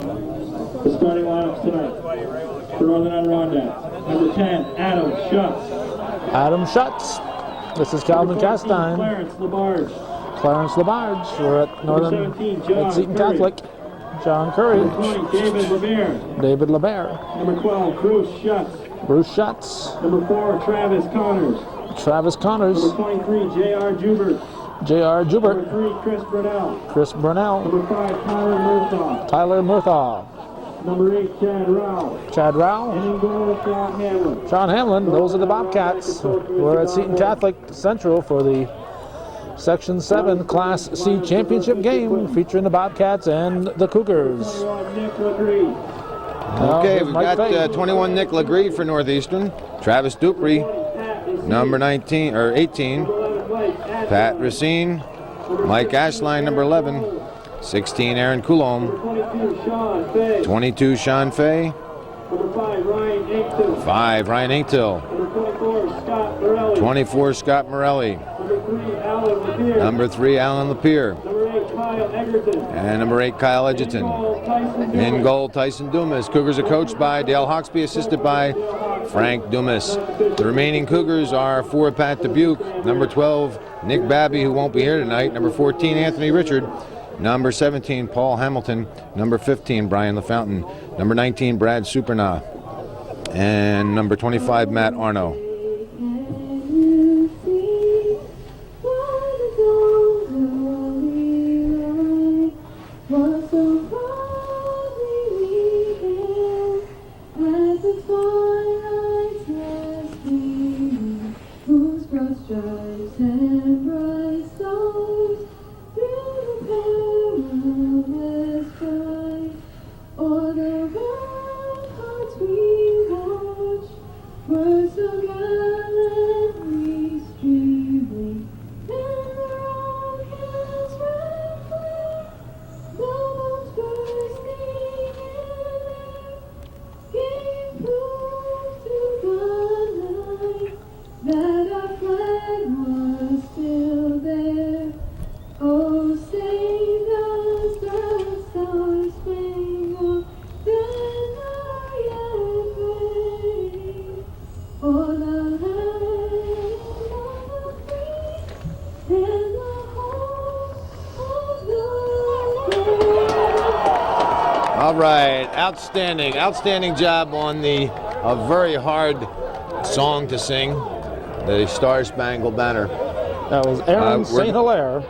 The starting lineups tonight for Northern Adirondack. Number 10, Adam Schutz. Adam Schutz. This is Calvin Castine. Clarence Labarge. Clarence Labarge. We're at Northern 17, John at Seton Curry. Catholic. John Curry. Number 20, David LeBaire. David LeBaire. Number 12, Bruce Schutz. Bruce Schutz. Number 4, Travis Connors. Travis Connors. Number 23, J.R. Jubert. J.R. Jubert. Number 3, Chris Brunel. Chris Brunel. Number 5, Tyler Murthaugh. Tyler Murthaugh. Number 8, Chad Rao. Chad Rao. And in goal, Sean Hamlin. Sean Hamlin. Those are the Bobcats. We're at Seton Catholic Central for the Section 7 Class C Championship game featuring the Bobcats and the Cougars. Nick LaGree. Okay, we've got 21 Nick LaGree for Northeastern. Travis Dupree, number 19 or 18. Pat Racine, Mike Ashline, number 11. 16, Aaron Coulombe. 22, Sean Fay. Number 5, Ryan Inkton. 5, Ryan Inktill. Number 24, Scott Morelli. 24, Scott Morelli. Number 3, Alan Lapierre. Number 3, Alan Lapierre. Number 8, Kyle Egerton. And number 8, Kyle Edgerton. In goal, Tyson Dumas. Cougars are coached by Dale Hawksby, assisted by Frank Dumas. The remaining Cougars are for Pat Dubuque. Number 12, Nick Babby, who won't be here tonight. Number 14, Anthony Richard. Number 17, Paul Hamilton. Number 15, Brian LaFountain. Number 19, Brad Superna. And number 25, Matt Arno. All right, outstanding job on a very hard song to sing, the Star Spangled Banner. That was Aaron St. Hilaire.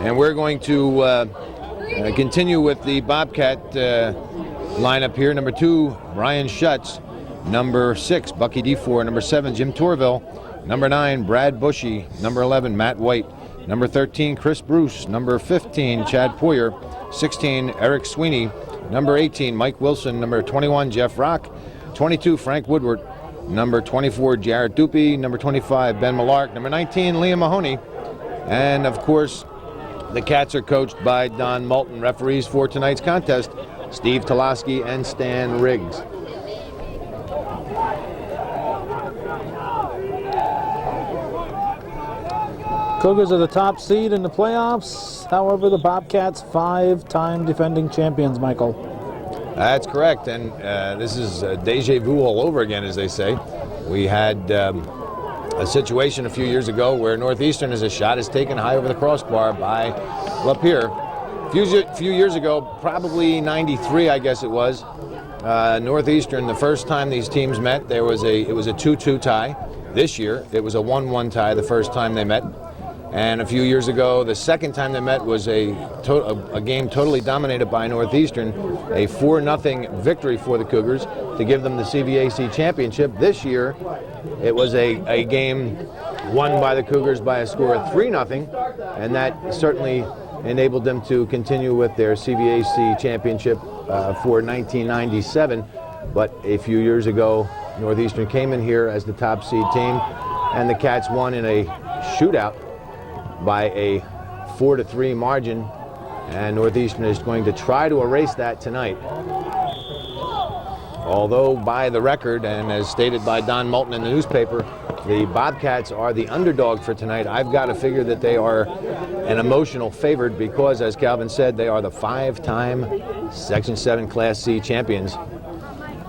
And we're going to continue with the Bobcat lineup here. Number 2, Brian Schutz. Number 6, Bucky D4. Number 7, Jim Torville. Number 9, Brad Bushy. Number 11, Matt White. Number 13, Chris Bruce. Number 15, Chad Poyer. 16, Eric Sweeney. Number 18, Mike Wilson. Number 21, Jeff Rock. 22, Frank Woodward. Number 24, Jared Dupie. Number 25, Ben Millark. Number 19, Liam Mahoney. And of course, the Cats are coached by Don Moulton. Referees for tonight's contest, Steve Toloski and Stan Riggs. Cougars are the top seed in the playoffs. However, the Bobcats 5-time defending champions, Michael. That's correct, and this is deja vu all over again, as they say. We had a situation a few years ago where Northeastern, as a shot is taken high over the crossbar by Lapierre. A few years ago, probably 93, I guess it was, Northeastern, the first time these teams met, it was a 2-2 tie. This year, it was a 1-1 tie the first time they met. And a few years ago, the second time they met was a game totally dominated by Northeastern, a 4-0 victory for the Cougars to give them the CVAC championship. This year, it was a game won by the Cougars by a score of 3-0, and that certainly enabled them to continue with their CVAC championship for 1997. But a few years ago, Northeastern came in here as the top seed team, and the Cats won in a shootout by a 4-3 margin, and Northeastern is going to try to erase that tonight. although by the record, and as stated by Don Moulton in the newspaper, the Bobcats are the underdog for tonight, I've got to figure that they are an emotional favorite because, as Calvin said, they are the 5-time Section 7 Class C champions.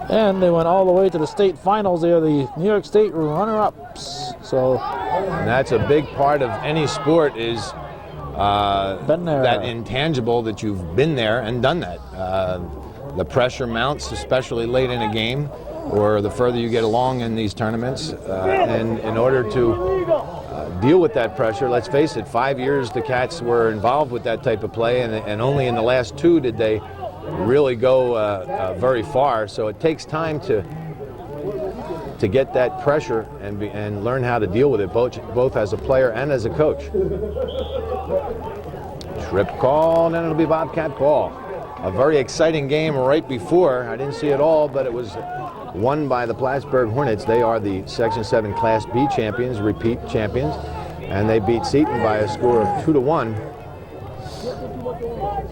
And they went all the way to the state finals. They are the New York State runner-ups. So and that's a big part of any sport is been there. that intangible that you've been there and done that. The pressure mounts, especially late in a game or the further you get along in these tournaments. And in order to deal with that pressure, let's face it, 5 years the Cats were involved with that type of play, and only in the last 2 did they really go very far. So it takes time to get that pressure and learn how to deal with it, both as a player and as a coach. Trip call, and then it'll be Bobcat ball. A very exciting game right before. I didn't see it all, but it was won by the Plattsburgh Hornets. They are the Section 7 Class B champions, repeat champions, and they beat Seton by a score of 2-1.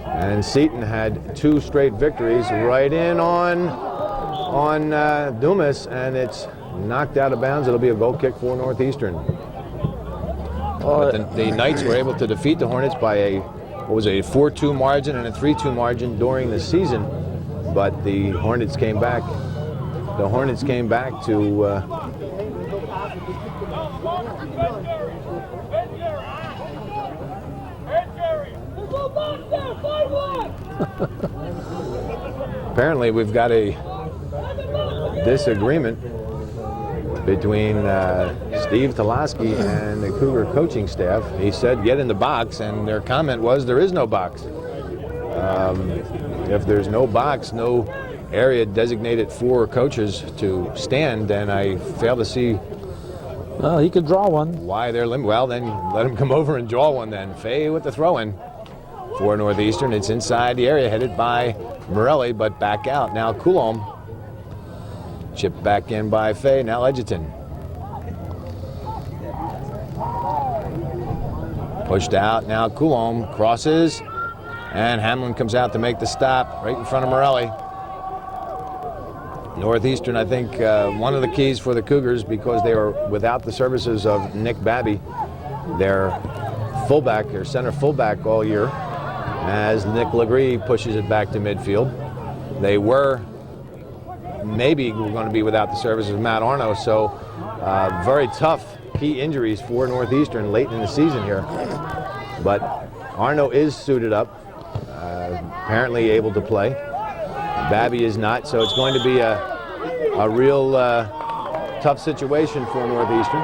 And Seton had 2 straight victories right in on Dumas, and it's knocked out of bounds. It'll be a goal kick for Northeastern. But the Knights were able to defeat the Hornets by a 4-2 margin and a 3-2 margin during the season, but the Hornets came back. The Hornets came back to apparently we've got a disagreement between Steve Tulaski and the Cougar coaching staff. He said, get in the box, and their comment was, there is no box. If there's no box, no area designated for coaches to stand, then I fail to see well, he could draw one. Why they're limited. Well, then let him come over and draw one then. Fay with the throw-in for Northeastern. It's inside the area, headed by Morelli, but back out. Now Coulomb. Chipped back in by Fay, now Edgerton. Pushed out, now Coulomb crosses, and Hamlin comes out to make the stop right in front of Morelli. Northeastern, I think, one of the keys for the Cougars, because they were without the services of Nick Babby, their fullback, their center fullback all year, as Nick Legree pushes it back to midfield. They were maybe going to be without the services of Matt Arno, so very tough key injuries for Northeastern late in the season here. But Arno is suited up, apparently able to play. Babby is not, so it's going to be a real tough situation for Northeastern.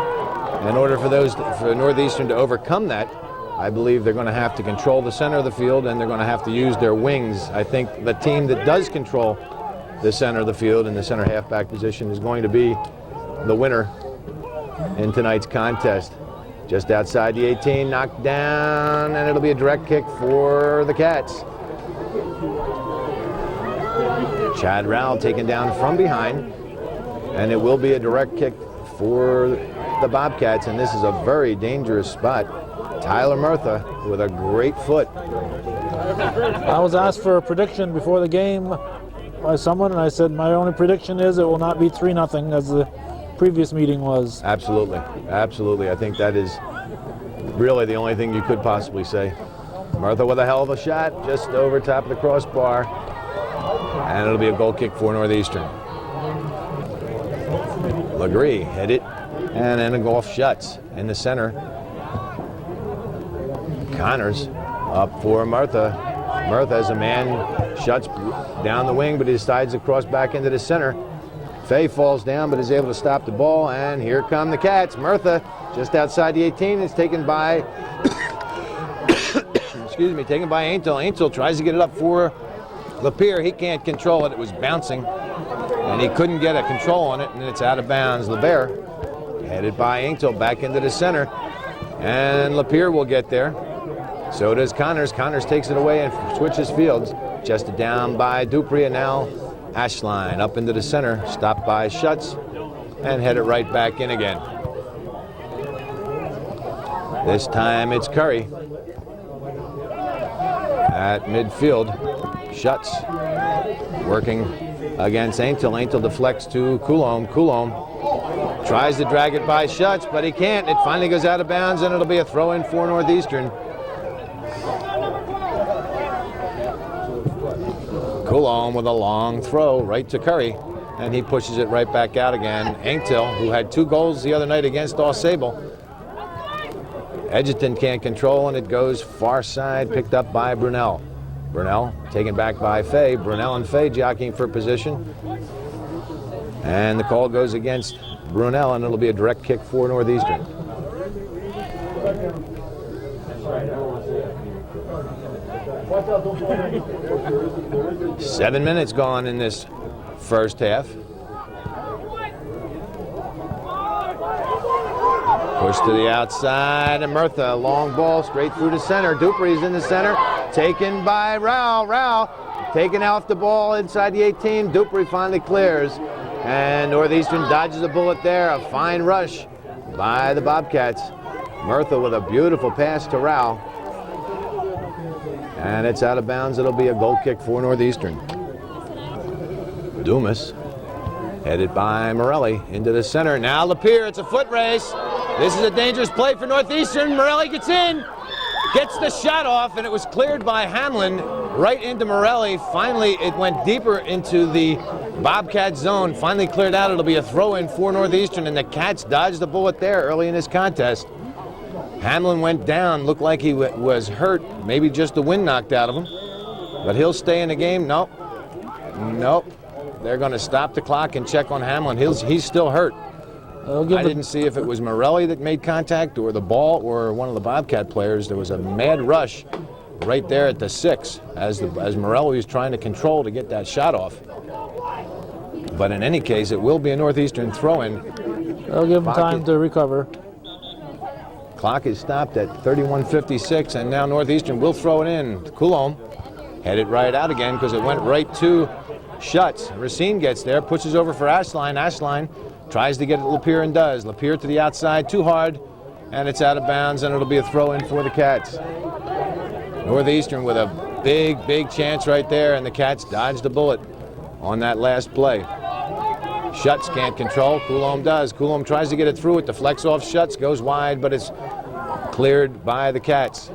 In order for Northeastern to overcome that, I believe they're going to have to control the center of the field, and they're going to have to use their wings. I think the team that does control the center of the field and the center halfback position is going to be the winner in tonight's contest. Just outside the 18, knocked down, and it'll be a direct kick for the Cats. Chad Rowell taken down from behind, and it will be a direct kick for the Bobcats, and this is a very dangerous spot. Tyler Murtha with a great foot. I was asked for a prediction before the game by someone, and I said my only prediction is it will not be 3-0 as the previous meeting was. Absolutely, absolutely. I think that is really the only thing you could possibly say. Murtha with a hell of a shot, just over top of the crossbar, and it'll be a goal kick for Northeastern. Legree hit it, and then a golf shuts in the center. Connors up for Murtha. Murtha, as a man, shuts down the wing, but he decides to cross back into the center. Fay falls down, but is able to stop the ball, and here come the Cats. Murtha, just outside the 18, is taken by, taken by Aintel. Aintel tries to get it up for Lapierre. He can't control it. It was bouncing, and he couldn't get a control on it, and it's out of bounds. Lapierre, headed by Aintel, back into the center, and Lapierre will get there. So does Connors. Connors takes it away and switches fields. Just down by Dupree, and now Ashline up into the center, stopped by Schutz, and headed right back in again. This time it's Curry at midfield. Schutz working against Aintil. Aintil deflects to Coulomb. Coulomb tries to drag it by Schutz, but he can't. It finally goes out of bounds, and it'll be a throw-in for Northeastern. Coulomb with a long throw right to Curry, and he pushes it right back out again. Aintil, who had 2 goals the other night against All-Sable. Edgerton can't control, and it goes far side, picked up by Brunel. Brunel taken back by Fay. Brunel and Fay jockeying for position. And the call goes against Brunel, and it'll be a direct kick for Northeastern. Seven minutes gone in this first half. Push to the outside, and Murtha, long ball straight through the center. Dupree's in the center, taken by Rao. Rao taken off the ball inside the 18. Dupree finally clears, and Northeastern dodges a bullet there. A fine rush by the Bobcats. Murtha with a beautiful pass to Rao, and it's out of bounds. It'll be a goal kick for Northeastern. Dumas headed by Morelli into the center. Now Lapierre, it's a foot race. This is a dangerous play for Northeastern. Morelli gets in, gets the shot off, and it was cleared by Hamlin right into Morelli. Finally, it went deeper into the Bobcat zone. Finally cleared out. It'll be a throw-in for Northeastern, and the Cats dodged the bullet there early in this contest. Hamlin went down, looked like he was hurt. Maybe just the wind knocked out of him. But he'll stay in the game. Nope. Nope. They're going to stop the clock and check on Hamlin. He's still hurt. I didn't see if it was Morelli that made contact or the ball or one of the Bobcat players. There was a mad rush right there at the 6 as Morelli was trying to control to get that shot off. But in any case, it will be a Northeastern throw-in. They'll give him time to recover. Clock is stopped at 31:56, and now Northeastern will throw it in. Coulomb headed right out again because it went right to Schutz. Racine gets there, pushes over for Ashline. Ashline tries to get it to Lapierre and does. Lapierre to the outside, too hard, and it's out of bounds, and it'll be a throw-in for the Cats. Northeastern with a big chance right there, and the Cats dodged a bullet on that last play. Schutz can't control. Coulomb does. Coulomb tries to get it through. It deflects off Schutz, goes wide, but it's cleared by the Cats.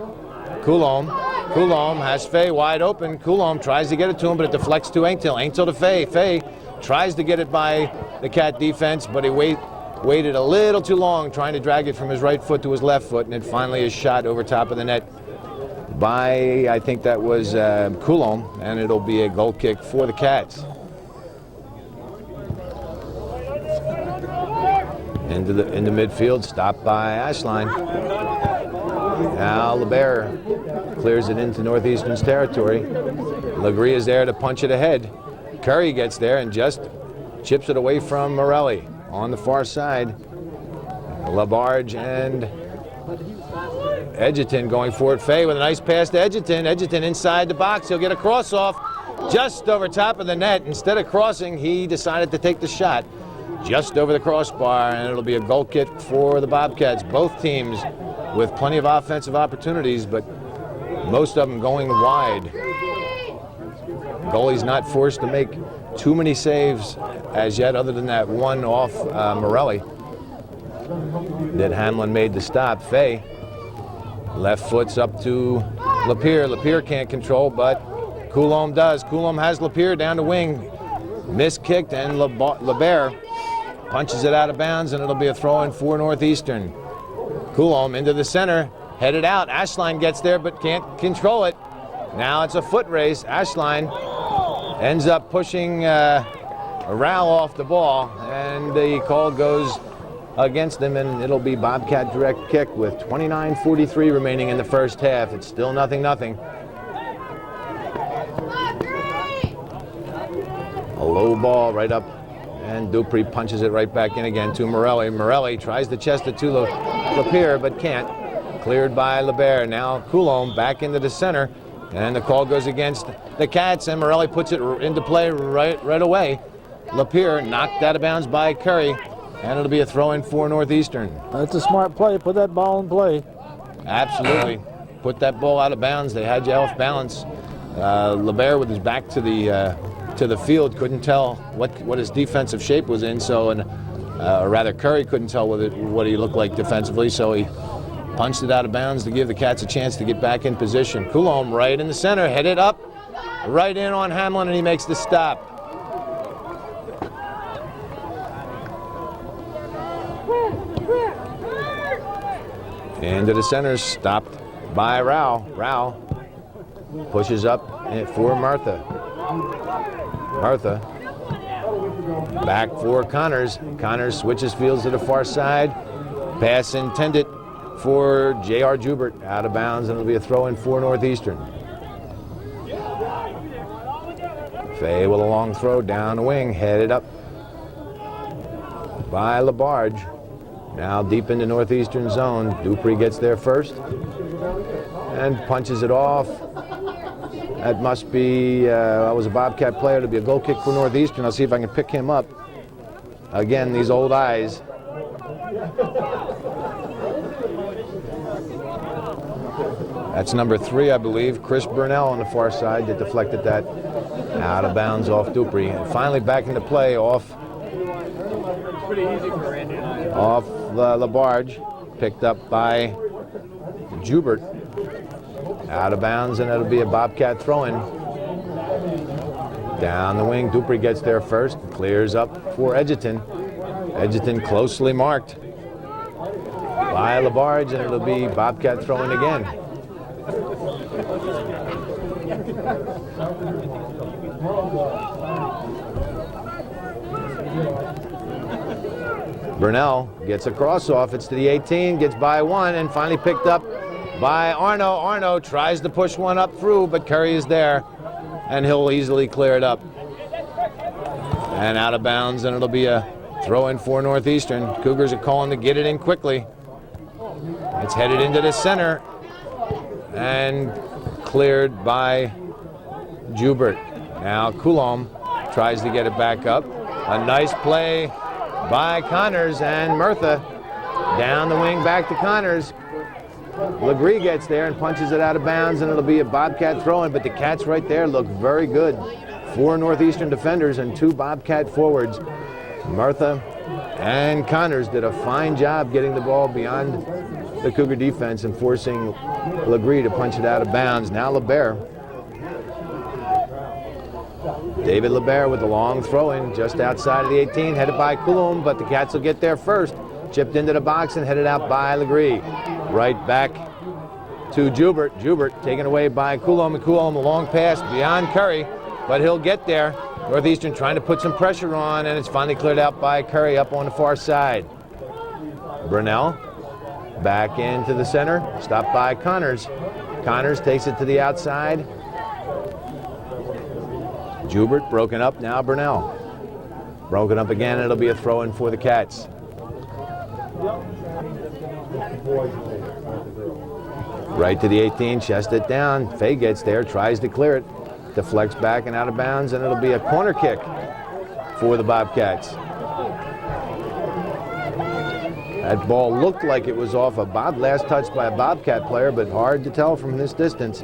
Coulomb has Fay wide open. Coulomb tries to get it to him, but it deflects to Aintil. Aintil to Fay. Fay tries to get it by the Cat defense, but he waited a little too long trying to drag it from his right foot to his left foot, and it finally is shot over top of the net by, I think that was Coulomb, and it'll be a goal kick for the Cats. Into midfield, stopped by Ashline. Now LeBaire clears it into Northeastern's territory. Legree is there to punch it ahead. Curry gets there and just chips it away from Morelli on the far side. Labarge and Edgerton going for it. Fay with a nice pass to Edgerton. Edgerton inside the box. He'll get a cross off just over top of the net. Instead of crossing, he decided to take the shot just over the crossbar, and it'll be a goal kick for the Bobcats. Both teams with plenty of offensive opportunities, but most of them going wide. Goalie's not forced to make too many saves as yet, other than that one off Morelli that Hamlin made the stop. Fay, left foot's up to Lapierre. Lapierre can't control, but Coulomb does. Coulomb has Lapierre down the wing. Miskicked, and LeBaire punches it out of bounds, and it'll be a throw-in for Northeastern. Coulomb into the center, headed out. Ashline gets there but can't control it. Now it's a foot race. Ashline ends up pushing Rao off the ball, and the call goes against him, and it'll be Bobcat direct kick with 29:43 remaining in the first half. It's still 0-0. A low ball right up, and Dupree punches it right back in again to Morelli. Morelli tries to chest it to Lapierre, but can't. Cleared by LeBaire. Now Coulomb back into the center, and the call goes against the Cats, and Morelli puts it into play right away. Lapierre knocked out of bounds by Curry, and it'll be a throw-in for Northeastern. That's a smart play. Put that ball in play. Absolutely. Put that ball out of bounds. They had you off balance. LeBaire with his back to the to the field, couldn't tell what his defensive shape was in, so, or rather Curry couldn't tell what he looked like defensively, so he punched it out of bounds to give the Cats a chance to get back in position. Coulomb right in the center, headed up, right in on Hamlin, and he makes the stop. Into the center, stopped by Rao. Rao pushes up for Martha. Martha back for Connors. Connors switches fields to the far side. Pass intended for J.R. Jubert, out of bounds, and it'll be a throw-in for Northeastern. Fay with a long throw down the wing, headed up by Labarge. Now deep into Northeastern zone. Dupree gets there first and punches it off. That must be, I was a Bobcat player, to be a goal kick for Northeastern. I'll see if I can pick him up. Again, these old eyes. That's number 3, I believe, Chris Burnell on the far side that deflected that out of bounds off Dupree. And finally back into play off Labarge, picked up by Jubert, out of bounds, and it'll be a Bobcat throw-in. Down the wing, Dupree gets there first, clears up for Edgerton. Edgerton closely marked by Labarge, and it'll be Bobcat throw-in again. Burnell gets a cross-off. It's to the 18, gets by 1, and finally picked up by Arno. Arno tries to push one up through, but Curry is there, and he'll easily clear it up. And out of bounds, and it'll be a throw-in for Northeastern. Cougars are calling to get it in quickly. It's headed into the center, and cleared by Jubert. Now Coulomb tries to get it back up. A nice play by Connors, and Murtha down the wing back to Connors. Legree gets there and punches it out of bounds, and it'll be a Bobcat throw-in, but the Cats right there look very good. 4 Northeastern defenders and 2 Bobcat forwards. Murtha and Connors did a fine job getting the ball beyond the Cougar defense and forcing Legree to punch it out of bounds. Now LeBert. David LeBert with the long throw-in just outside of the 18, headed by Coulomb, but the Cats will get there first. Chipped into the box and headed out by Legree. Right back to Jubert. Jubert taken away by Coulomb, and Coulomb a long pass beyond Curry, but he'll get there. Northeastern trying to put some pressure on, and it's finally cleared out by Curry up on the far side. Burnell back into the center, stopped by Connors. Connors takes it to the outside. Jubert broken up, now Burnell. Broken up again, it'll be a throw-in for the Cats. Right to the 18, chest it down. Fay gets there, tries to clear it. Deflects back and out of bounds, and it'll be a corner kick for the Bobcats. That ball looked like it was off a last touch by a Bobcat player, but hard to tell from this distance.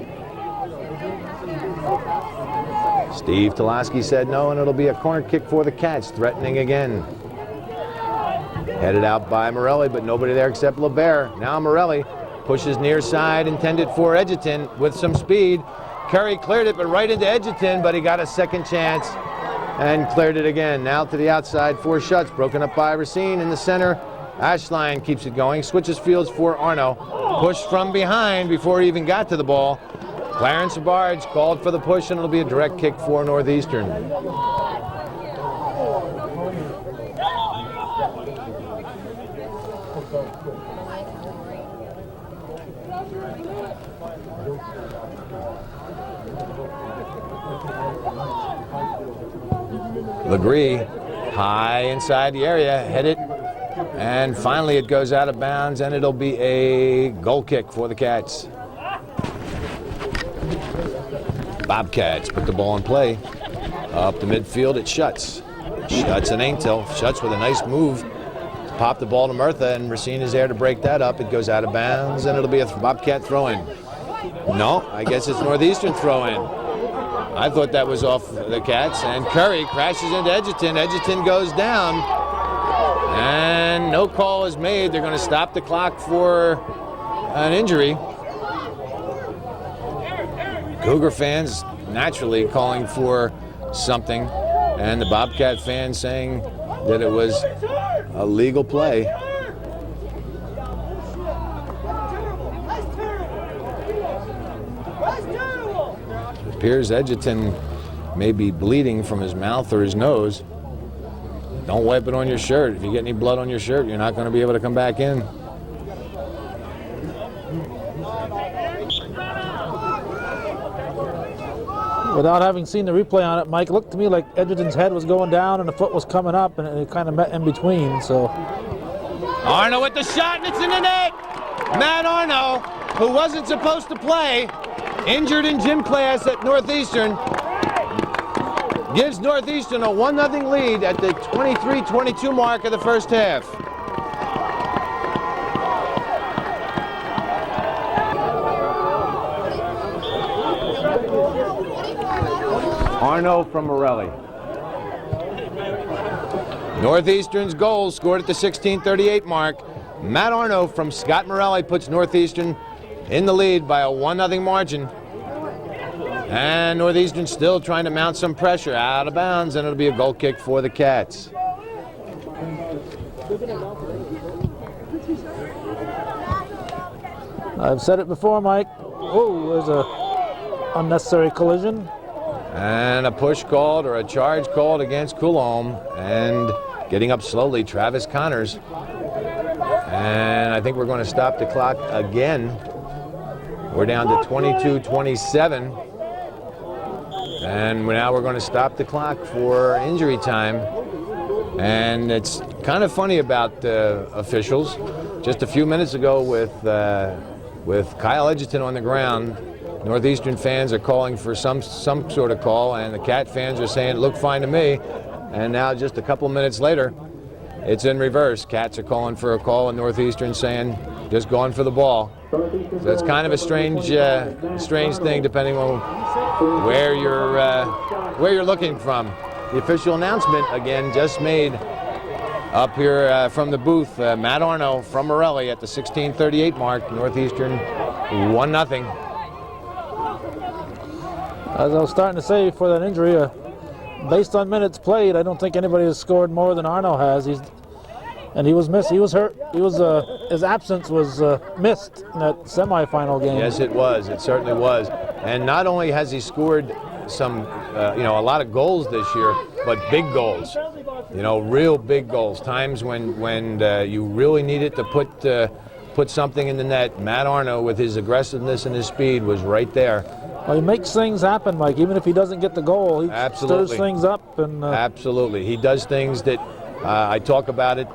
Steve Tulaski said no, and it'll be a corner kick for the Cats, threatening again. Headed out by Morelli, but nobody there except LeBert. Now Morelli pushes near side, intended for Edgerton with some speed. Curry cleared it, but right into Edgerton, but he got a second chance and cleared it again. Now to the outside for Schutz, broken up by Racine in the center. Ashline keeps it going, switches fields for Arno. Pushed from behind before he even got to the ball. Clarence Labarge called for the push, and it'll be a direct kick for Northeastern. Legree high inside the area, headed, and finally it goes out of bounds, and it'll be a goal kick for the Cats. Bobcats put the ball in play. Up the midfield, it Schutz. Schutz and Aintel. Schutz with a nice move. Pop the ball to Murtha, and Racine is there to break that up. It goes out of bounds, and it'll be a Bobcat throw-in. No, I guess it's Northeastern throw-in. I thought that was off the Cats, and Curry crashes into Edgerton. Edgerton goes down, and no call is made. They're going to stop the clock for an injury. Cougar fans naturally calling for something, and the Bobcat fans saying that it was a legal play. It appears Edgerton may be bleeding from his mouth or his nose. Don't wipe it on your shirt. If you get any blood on your shirt, you're not going to be able to come back in. Without having seen the replay on it, Mike, it looked to me like Edgerton's head was going down and the foot was coming up, and it kind of met in between. So Arno with the shot, and it's in the net. Matt Arno, who wasn't supposed to play, injured in gym class at Northeastern, gives Northeastern a 1-0 lead at the 23-22 mark of the first half. Arno from Morelli. Northeastern's goal scored at the 16:38 mark. Matt Arno from Scott Morelli puts Northeastern in the lead by a 1-0 margin. And Northeastern still trying to mount some pressure, out of bounds, and it'll be a goal kick for the Cats. I've said it before, Mike. Oh, there's a unnecessary collision. And a push called, or a charge called against Coulomb, and getting up slowly, Travis Connors. And I think we're going to stop the clock again. We're down to 22-27. And now we're going to stop the clock for injury time. And it's kind of funny about officials. Just a few minutes ago with Kyle Edgerton on the ground, Northeastern fans are calling for some sort of call, and the Cat fans are saying it looked fine to me. And now just a couple minutes later, it's in reverse. Cats are calling for a call, and Northeastern saying just going for the ball. So it's kind of a strange thing depending on where you're looking from. The official announcement again just made up here from the booth. Matt Arno from Morelli at the 16:38 mark. Northeastern 1-0. As I was starting to say before that injury, based on minutes played, I don't think anybody has scored more than Arno has. And he was missed. He was hurt. His absence was missed in that semifinal game. Yes, it was. It certainly was. And not only has he scored some, a lot of goals this year, but big goals. Real big goals. Times when you really needed to put something in the net. Matt Arno, with his aggressiveness and his speed, was right there. Well, he makes things happen, Mike. Even if he doesn't get the goal, he Absolutely. stirs things up. And Absolutely. He does things that I talk about it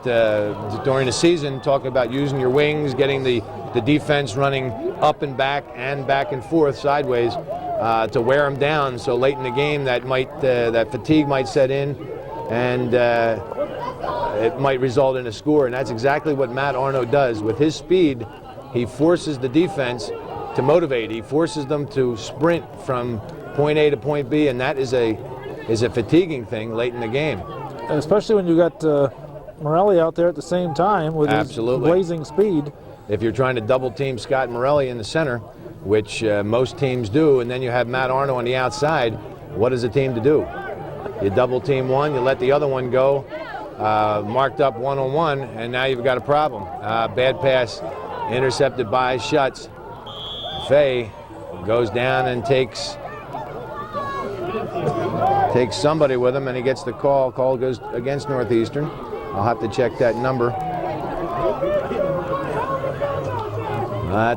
during the season, talking about using your wings, getting the defense running up and back and forth sideways to wear them down. So late in the game, that fatigue might set in, and it might result in a score. And that's exactly what Matt Arno does. With his speed, he forces the defense to motivate. He forces them to sprint from point A to point B, and that is a fatiguing thing late in the game. Especially when you got Morelli out there at the same time with Absolutely. his blazing speed. If you're trying to double team Scott Morelli in the center, which most teams do, and then you have Matt Arno on the outside, what is a team to do? You double team one, you let the other one go, marked up one-on-one, and now you've got a problem. Bad pass intercepted by Schutz. Fay goes down and takes somebody with him, and he gets the call. Call goes against Northeastern. I'll have to check that number.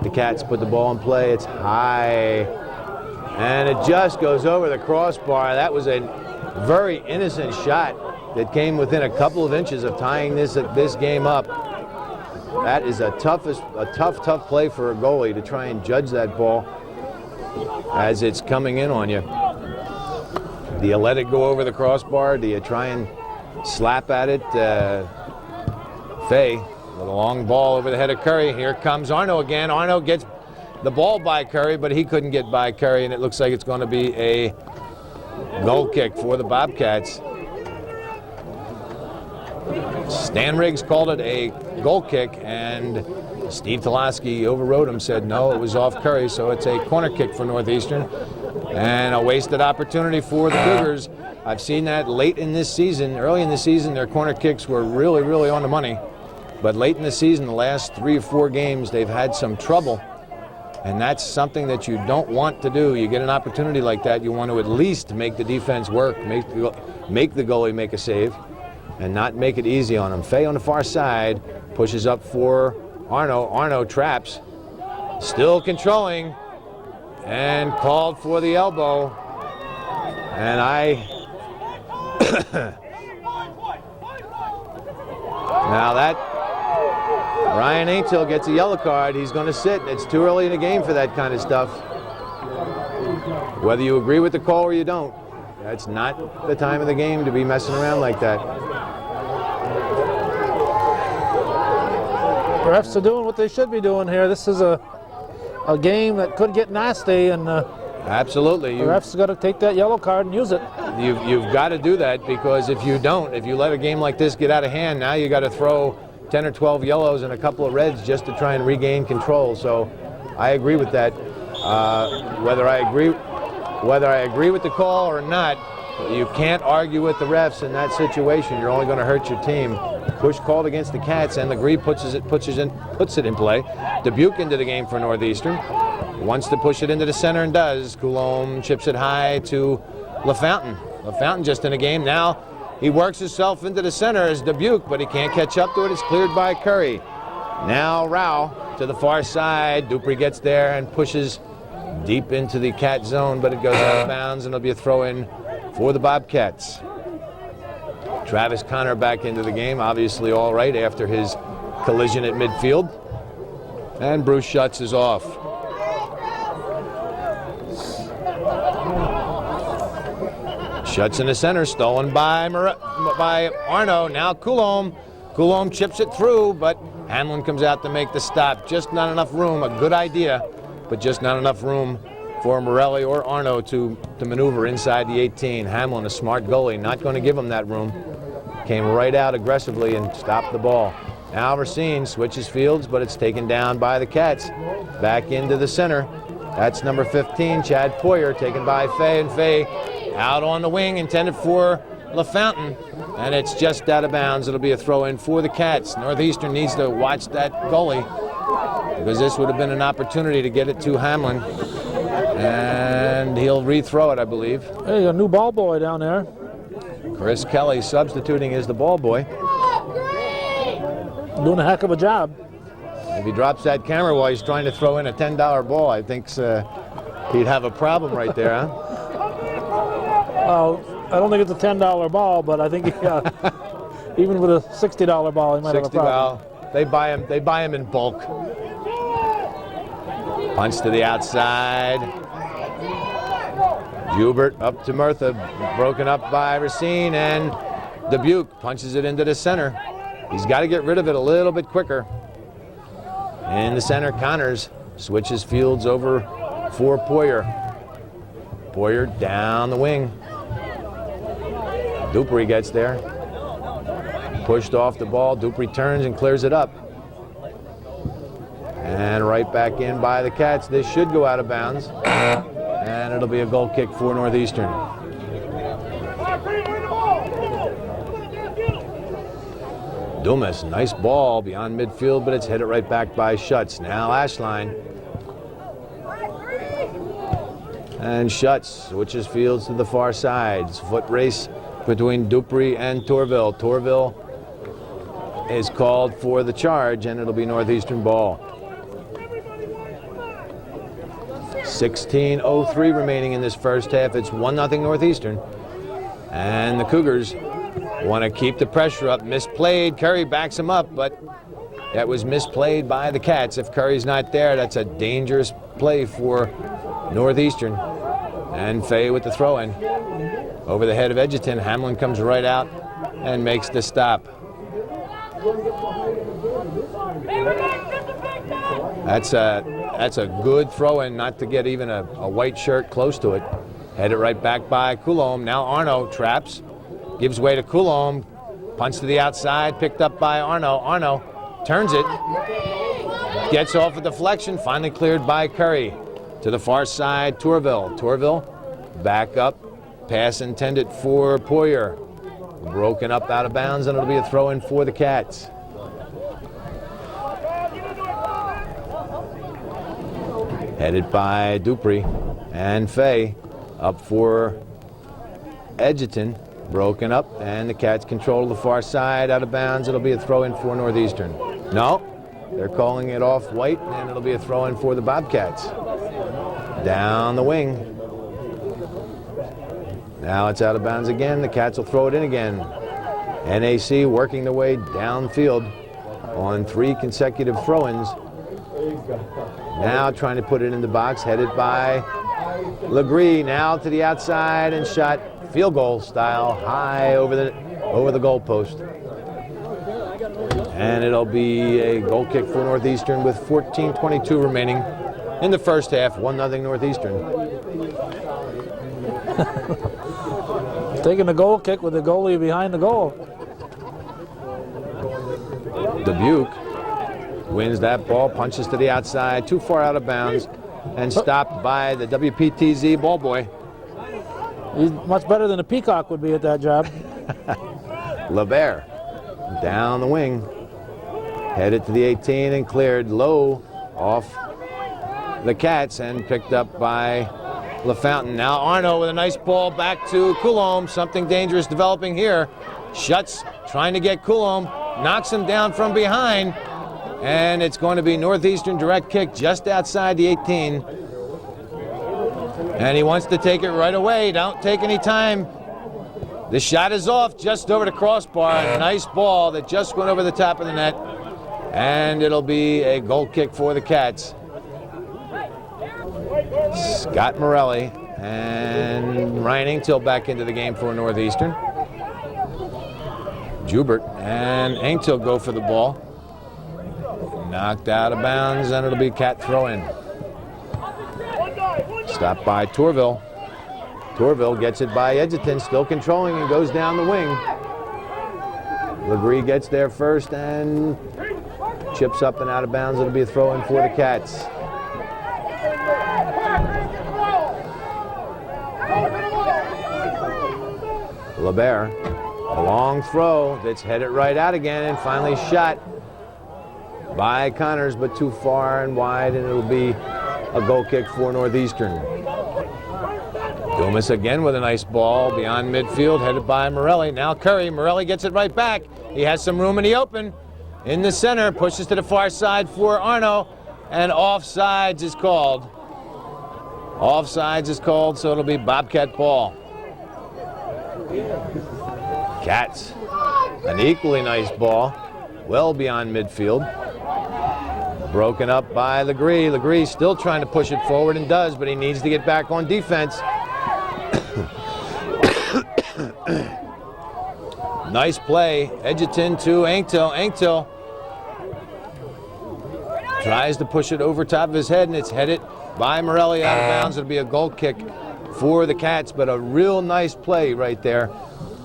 The Cats put the ball in play. It's high, and it just goes over the crossbar. That was a very innocent shot that came within a couple of inches of tying this game up. That is a tough play for a goalie to try and judge that ball as it's coming in on you. Do you let it go over the crossbar? Do you try and slap at it? Fay with a long ball over the head of Curry. Here comes Arno again. Arno gets the ball by Curry, but he couldn't get by Curry, and it looks like it's going to be a Goal kick for the Bobcats. Stan Riggs called it a goal kick, and Steve Tulaski overrode him, said no, it was off Curry, so it's a corner kick for Northeastern. And a wasted opportunity for the Cougars. I've seen that late in this season. Early in the season, their corner kicks were really, really on the money. But late in the season, the last 3 or 4 games, they've had some trouble. And that's something that you don't want to do. You get an opportunity like that, you want to at least make the defense work, make the goalie make a save, and not make it easy on him. Fay on the far side pushes up for Arno. Arno traps, still controlling, and called for the elbow. And now that Ryan Aintil gets a yellow card, he's going to sit. It's too early in the game for that kind of stuff. Whether you agree with the call or you don't, that's not the time of the game to be messing around like that. Refs are doing what they should be doing here. This is a game that could get nasty, and absolutely, the refs got to take that yellow card and use it. You've got to do that, because if you let a game like this get out of hand, now you got to throw 10 or 12 yellows and a couple of reds just to try and regain control. So I agree with that. Whether I agree with the call or not, you can't argue with the refs in that situation. You're only going to hurt your team. Push called against the Cats, and Legree puts it in play. Dubuque into the game for Northeastern. Wants to push it into the center and does. Coulombe chips it high to LaFountain. LaFountain just in the game. Now he works himself into the center as Dubuque, but he can't catch up to it. It's cleared by Curry. Now Rao to the far side. Dupree gets there and pushes deep into the Cat zone, but it goes out of bounds, and it'll be a throw-in for the Bobcats. Travis Connor back into the game, obviously all right after his collision at midfield. And Bruce Schutz is off. Schutz in the center, stolen by Arno. Now Coulombe. Coulombe chips it through, but Hamlin comes out to make the stop. Just not enough room. A good idea, but just not enough room for Morelli or Arno to maneuver inside the 18. Hamlin, a smart goalie, not going to give him that room. Came right out aggressively and stopped the ball. Now Racine switches fields, but it's taken down by the Cats. Back into the center. That's number 15, Chad Poyer, taken by Fay, and Fay out on the wing, intended for LaFountain, and it's just out of bounds. It'll be a throw-in for the Cats. Northeastern needs to watch that goalie, because this would have been an opportunity to get it to Hamlin, and he'll rethrow it, I believe. Hey, a new ball boy down there. Chris Kelly substituting as the ball boy. Doing a heck of a job. If he drops that camera while he's trying to throw in a $10 ball, I think he'd have a problem right there, huh? I don't think it's a $10 ball, but I think even with a $60 ball, he might have a problem. They buy him in bulk. Punch to the outside. Hubert up to Murtha, broken up by Racine, and Dubuque punches it into the center. He's got to get rid of it a little bit quicker. In the center, Connors switches fields over for Poyer. Poyer down the wing. Dupree gets there. Pushed off the ball. Dupree turns and clears it up. And right back in by the Cats. This should go out of bounds. And it'll be a goal kick for Northeastern. Dumas, nice ball beyond midfield, but it's hit it right back by Schutz. Now Ashline. And Schutz switches fields to the far side. It's a foot race between Dupree and Torville. Torville is called for the charge, and it'll be Northeastern ball. 16:03 remaining in this first half. It's 1-0 Northeastern. And the Cougars want to keep the pressure up. Misplayed. Curry backs him up, but that was misplayed by the Cats. If Curry's not there, that's a dangerous play for Northeastern. And Fay with the throw-in. Over the head of Edgerton. Hamlin comes right out and makes the stop. That's a good throw-in, not to get even a white shirt close to it. Headed right back by Coulomb. Now Arno traps. Gives way to Coulomb. Punch to the outside. Picked up by Arno. Arno turns it. Gets off a deflection. Finally cleared by Curry. To the far side, Tourville. Tourville back up. Pass intended for Poyer. Broken up out of bounds, and it'll be a throw-in for the Cats. Headed by Dupree and Fay. Up for Edgerton. Broken up, and the Cats control the far side, out of bounds. It'll be a throw-in for Northeastern. No, they're calling it off White, and it'll be a throw-in for the Bobcats. Down the wing. Now it's out of bounds again. The Cats will throw it in again. NAC working their way downfield on 3 consecutive throw-ins. Now trying to put it in the box, headed by Legree. Now to the outside and shot field goal style high over the goal post. And it'll be a goal kick for Northeastern with 14:22 remaining in the first half. 1-0 Northeastern. Taking the goal kick with the goalie behind the goal. Dubuque wins that ball, punches to the outside, too far out of bounds, and stopped by the WPTZ ball boy. He's much better than a Peacock would be at that job. LeBert down the wing, headed to the 18 and cleared low off the Cats and picked up by LaFountain. Now Arno with a nice ball back to Coulomb. Something dangerous developing here. Schutz trying to get Coulomb, knocks him down from behind, and it's going to be Northeastern direct kick just outside the 18. And he wants to take it right away. Don't take any time. The shot is off just over the crossbar. A nice ball that just went over the top of the net. And it'll be a goal kick for the Cats. Scott Morelli and Ryan Engtill back into the game for Northeastern. Jubert and Engtill go for the ball. Knocked out of bounds, and it'll be Cat throw-in. Stopped by Tourville. Tourville gets it by Edgerton, still controlling, and goes down the wing. Legree gets there first and chips up and out of bounds. It'll be a throw-in for the Cats. LeBert, a long throw that's headed right out again and finally shot by Connors, but too far and wide, and it'll be a goal kick for Northeastern. Dumas again with a nice ball beyond midfield, headed by Morelli. Now Curry. Morelli gets it right back. He has some room in the open. In the center, pushes to the far side for Arno, and offsides is called. Offsides is called, so it'll be Bobcat ball. Cats. An equally nice ball, well beyond midfield. Broken up by Legree. Legree still trying to push it forward and does, but he needs to get back on defense. Nice play. Edgerton to Engtill. Engtill tries to push it over top of his head, and it's headed by Morelli out of bounds. It'll be a goal kick for the Cats, but a real nice play right there.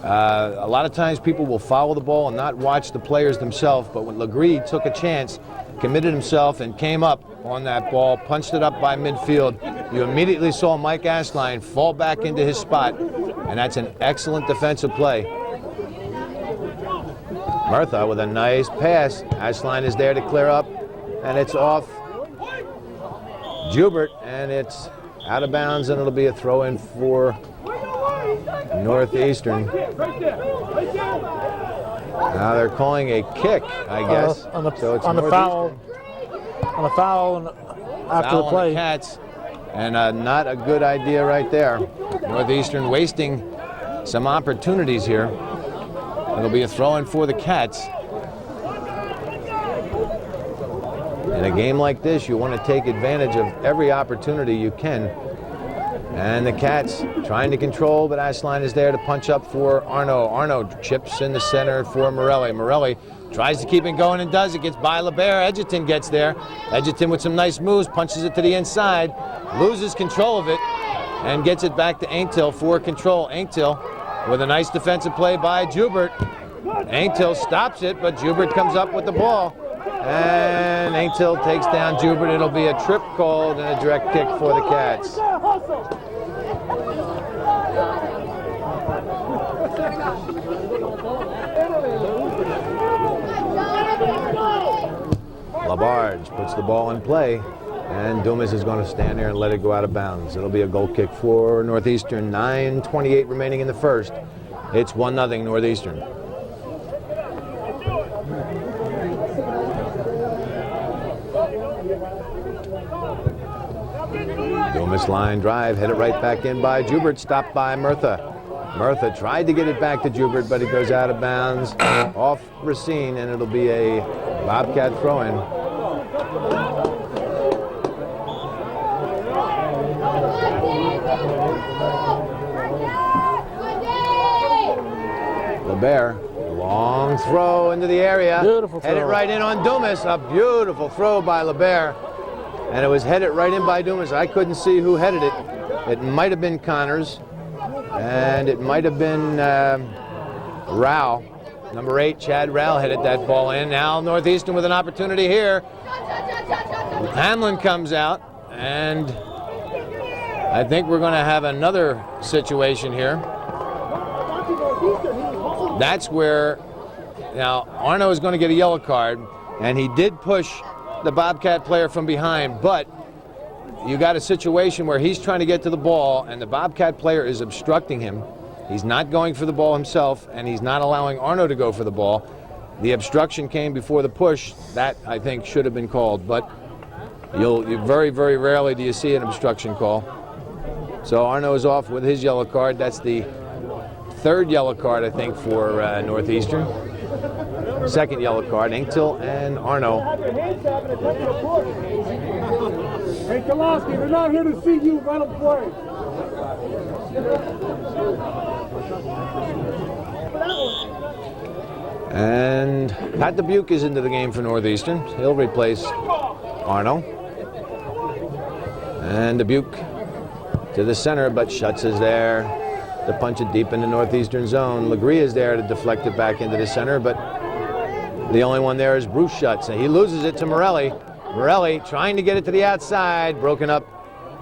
A lot of times people will follow the ball and not watch the players themselves, but when Legree took a chance, committed himself, and came up on that ball, punched it up by midfield, you immediately saw Mike Ashline fall back into his spot, and that's an excellent defensive play. Murtha with a nice pass. Ashline is there to clear up, and it's off Jubert, and it's out of bounds, and it'll be a throw-in for Northeastern. Now they're calling a kick, I guess. On the foul. On the foul after the play. On the Cats, and not a good idea right there. Northeastern wasting some opportunities here. It'll be a throw-in for the Cats. In a game like this, you want to take advantage of every opportunity you can. And the Cats trying to control, but Ashline is there to punch up for Arno. Arno chips in the center for Morelli. Morelli tries to keep it going and does. It gets by LeBert. Edgerton gets there. Edgerton with some nice moves, punches it to the inside, loses control of it, and gets it back to Aintil for control. Aintil with a nice defensive play by Joubert. Aintil stops it, but Joubert comes up with the ball. And Aintil takes down Joubert. It'll be a trip called and a direct kick for the Cats. Labarge puts the ball in play, and Dumas is going to stand there and let it go out of bounds. It'll be a goal kick for Northeastern. 9:28 remaining in the first. It's 1-0 Northeastern. Dumas line drive, headed right back in by Joubert, stopped by Murtha. Murtha tried to get it back to Joubert, but he goes out of bounds off Racine, and it'll be a Bobcat throw-in. LeBert, long throw into the area. Beautiful throw. Headed right in on Dumas. A beautiful throw by LeBert. And it was headed right in by Dumas. I couldn't see who headed it. It might have been Connors. And it might have been Rao. Number 8, Chad Rao headed that ball in. Now Northeastern with an opportunity here. Hamlin comes out, and I think we're going to have another situation here. That's where, now Arno is going to get a yellow card, and he did push the Bobcat player from behind, but you got a situation where he's trying to get to the ball, and the Bobcat player is obstructing him. He's not going for the ball himself, and he's not allowing Arno to go for the ball. The obstruction came before the push. That, I think, should have been called, but you very, very rarely do you see an obstruction call. So Arno is off with his yellow card. That's the third yellow card, I think, for Northeastern. Second yellow card, Aintil and Arno. Hey, Kowalski, we're not here to see you run a play. And Pat Dubuque is into the game for Northeastern. He'll replace Arno. And Dubuque to the center, but Schutz is there to punch it deep into Northeastern zone. Legria is there to deflect it back into the center, but the only one there is Bruce Schutz, and he loses it to Morelli. Morelli trying to get it to the outside, broken up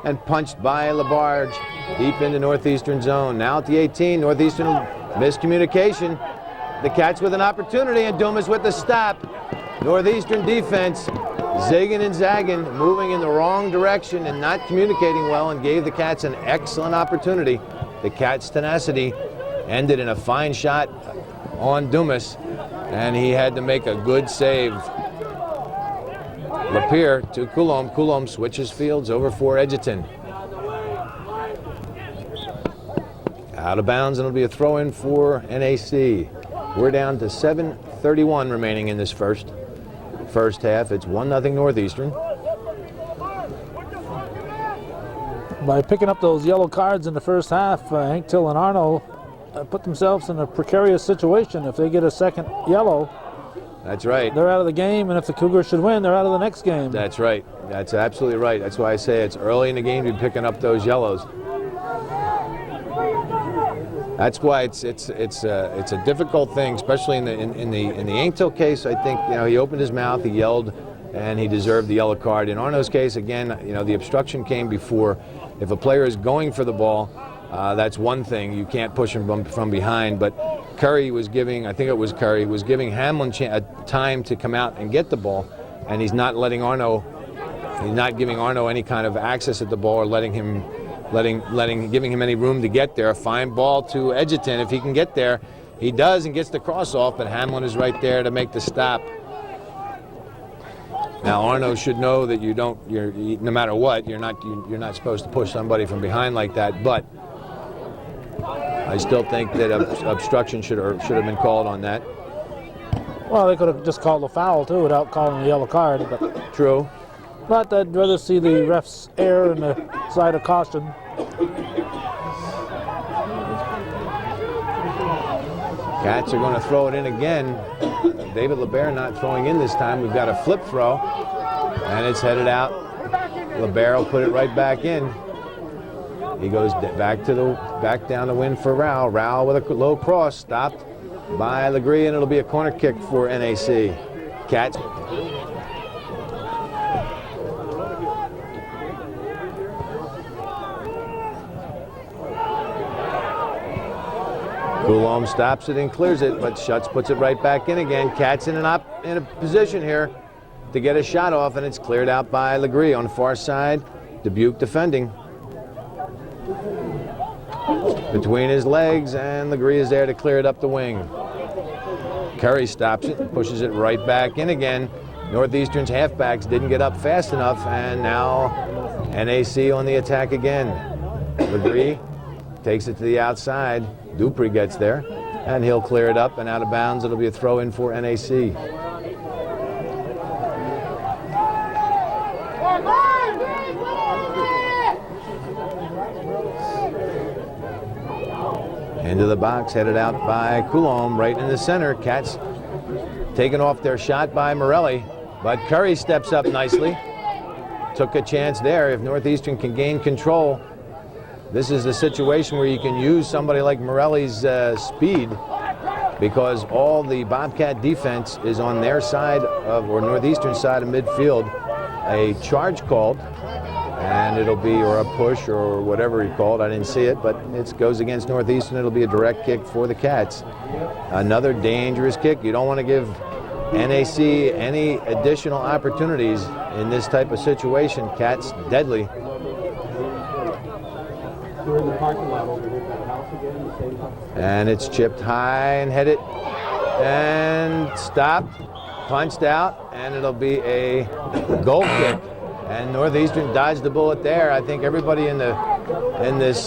and punched by Labarge deep into Northeastern zone. Now at the 18, Northeastern miscommunication. The Cats with an opportunity, and Dumas with the stop. Northeastern defense zigging and zagging, moving in the wrong direction and not communicating well, and gave the Cats an excellent opportunity. The Cats' tenacity ended in a fine shot on Dumas, and he had to make a good save. Lapierre to Coulomb. Coulomb switches fields over for Edgerton. Out of bounds, and it'll be a throw-in for NAC. We're down to 7:31 remaining in this first half. It's 1-0 Northeastern. By picking up those yellow cards in the first half, Aintil and Arno put themselves in a precarious situation. If they get a second yellow, that's right, they're out of the game, and if the Cougars should win, they're out of the next game. That's right. That's absolutely right. That's why I say it's early in the game to be picking up those yellows. That's why it's a difficult thing, especially in the Aintil case. I think he opened his mouth, he yelled, and he deserved the yellow card. In Arno's case, again, the obstruction came before. If a player is going for the ball, that's one thing. You can't push him from behind. But Curry was giving, I think it was Curry, was giving Hamlin time to come out and get the ball, and he's not letting Arno. He's not giving Arno any kind of access at the ball or giving him any room to get there. A fine ball to Edgerton. If he can get there, he does and gets the cross off, but Hamlin is right there to make the stop. Now Arno should know that no matter what, you're not supposed to push somebody from behind like that, but I still think that obstruction should have been called on that. Well, they could have just called a foul too without calling a yellow card. But true. But I'd rather see the refs err on the side of caution. Cats are going to throw it in again. David LeBert not throwing in this time. We've got a flip throw, and it's headed out. LeBert will put it right back in. He goes back down the wing for Rao. Rao with a low cross, stopped by Legree, and it'll be a corner kick for NAC. Cats. Coulomb stops it and clears it, but Schutz puts it right back in again. Cats in a position here to get a shot off, and it's cleared out by Legree on the far side. Dubuque defending. Between his legs, and Legree is there to clear it up the wing. Curry stops it and pushes it right back in again. Northeastern's halfbacks didn't get up fast enough, and now NAC on the attack again. Legree takes it to the outside. Dupree gets there, and he'll clear it up and out of bounds. It'll be a throw in for NAC. Into the box, headed out by Coulomb, right in the center. Cats taken off their shot by Morelli, but Curry steps up nicely. Took a chance there. If Northeastern can gain control, this is the situation where you can use somebody like Morelli's speed, because all the Bobcat defense is on their side of, or Northeastern side of midfield. A charge called, and it'll be, or a push, or whatever he called. I didn't see it, but it goes against Northeastern. It'll be a direct kick for the Cats. Another dangerous kick. You don't want to give NAC any additional opportunities in this type of situation. Cats deadly. And it's chipped high and headed and stopped, punched out, and it'll be a goal kick. And Northeastern dodged the bullet there. I think everybody in this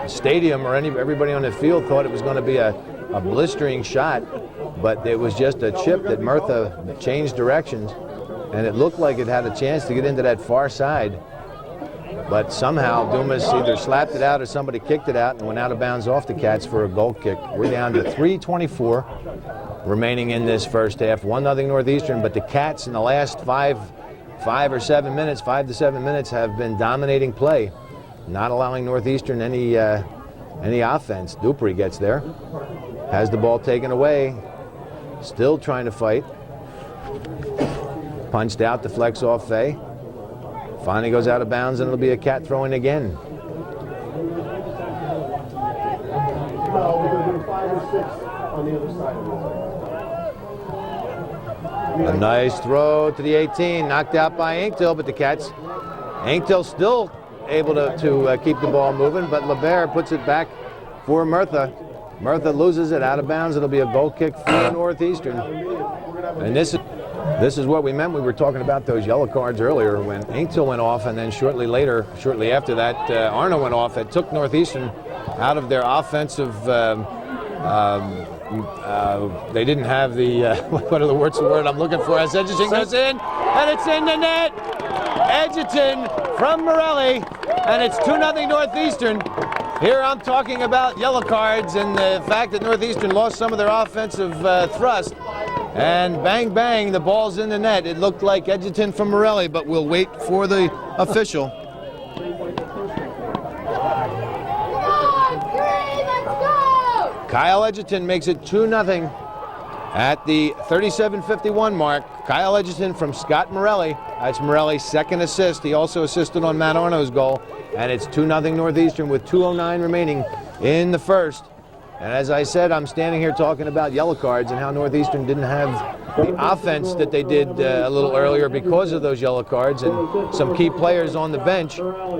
stadium, or everybody on the field, thought it was going to be a blistering shot, but it was just a chip that Murtha changed directions, and it looked like it had a chance to get into that far side. But somehow Dumas either slapped it out or somebody kicked it out and went out of bounds off the Cats for a goal kick. We're down to 3:24 remaining in this first half. 1-0 Northeastern, but the Cats in the last 5 to 7 minutes have been dominating play, not allowing Northeastern any offense. Dupree gets there, has the ball taken away, still trying to fight. Punched out, deflects off Fay. Finally goes out of bounds, and it'll be a Cat throwing again. A nice throw to the 18, knocked out by Inktil, but the Cats, Inktil still able to keep the ball moving, but LeBert puts it back for Murtha. Murtha loses it out of bounds. It'll be a goal kick for Northeastern. And this is what we meant. We were talking about those yellow cards earlier when Inktil went off, and then shortly after that, Arno went off. It took Northeastern out of their offensive. They didn't have the, what are the words the word I'm looking for, as Edgerton goes in, and it's in the net. Edgerton from Morelli, and it's 2-0 Northeastern. Here I'm talking about yellow cards and the fact that Northeastern lost some of their offensive thrust. And bang, bang, the ball's in the net. It looked like Edgerton from Morelli, but we'll wait for the official. Kyle Edgerton makes it 2-0 at the 37:51 mark. Kyle Edgerton from Scott Morelli. That's Morelli's second assist. He also assisted on Matt Arno's goal. And it's 2-0 Northeastern with 2:09 remaining in the first. And as I said, I'm standing here talking about yellow cards and how Northeastern didn't have the offense that they did a little earlier because of those yellow cards and some key players on the bench.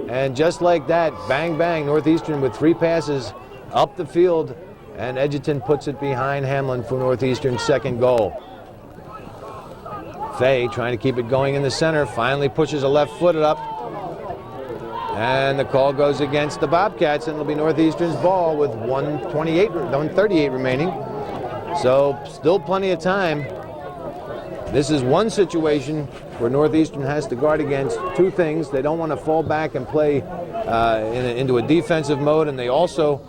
And just like that, bang, bang, Northeastern with 3 passes up the field, and Edgerton puts it behind Hamlin for Northeastern's second goal. Fay trying to keep it going in the center, finally pushes a left-footed up. And the call goes against the Bobcats, and it'll be Northeastern's ball with 1:38 remaining. So still plenty of time. This is one situation where Northeastern has to guard against 2 things. They don't want to fall back and play into a defensive mode, and they also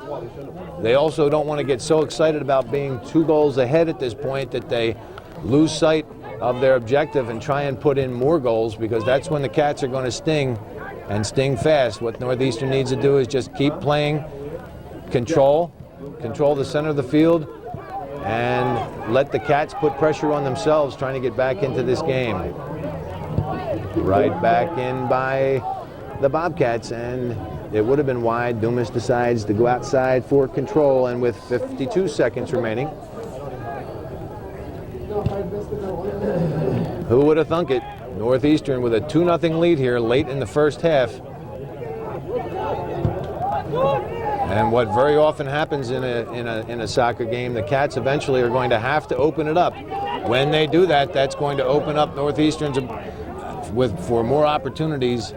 don't want to get so excited about being 2 goals ahead at this point that they lose sight of their objective and try and put in more goals, because that's when the Cats are going to sting. and sting fast. What Northeastern needs to do is just keep playing, control the center of the field, and let the Cats put pressure on themselves trying to get back into this game. Right back in by the Bobcats, and it would have been wide. Dumas decides to go outside for control, and with 52 seconds remaining, who would have thunk it? Northeastern with a 2-0 lead here late in the first half. And what very often happens in a soccer game, the Cats eventually are going to have to open it up. When they do that, that's going to open up Northeastern's for more opportunities.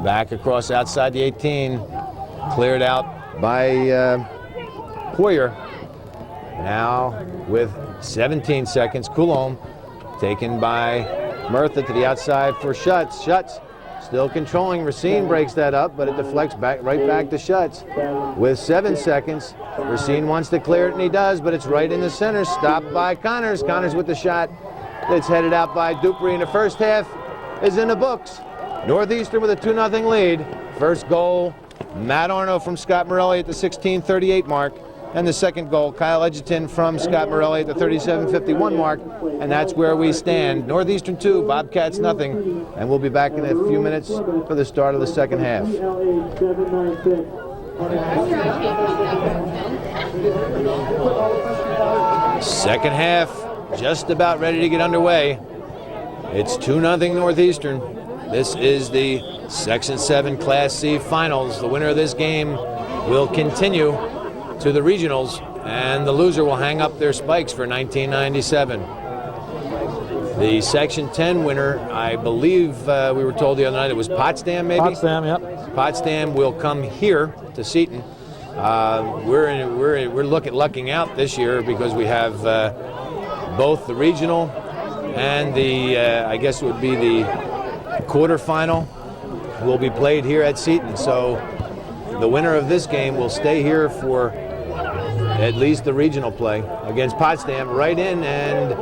Back across outside the 18, cleared out by Poyer. Now with 17 seconds, Coulomb taken by Murtha to the outside for Schutz. Schutz still controlling. Racine breaks that up, but it deflects right back to Schutz. With 7 seconds, Racine wants to clear it, and he does, but it's right in the center. Stopped by Connors. Connors with the shot. It's headed out by Dupree in the first half is in the books. Northeastern with a 2-0 lead. First goal, Matt Arno from Scott Morelli at the 16:38 mark. And the second goal, Kyle Edgerton from Scott Morelli at the 37:51 mark. And that's where we stand. Northeastern 2, Bobcats nothing. And we'll be back in a few minutes for the start of the second half. Second half just about ready to get underway. It's 2-0 Northeastern. This is the Section 7 Class C Finals. The winner of this game will continue to the regionals, and the loser will hang up their spikes for 1997. The Section 10 winner, I believe we were told the other night it was Potsdam, maybe? Potsdam, yep. Potsdam will come here to Seton. We're lucking out this year because we have both the regional and the, I guess it would be the quarterfinal will be played here at Seton. So the winner of this game will stay here for at least the regional play against Potsdam. Right in, and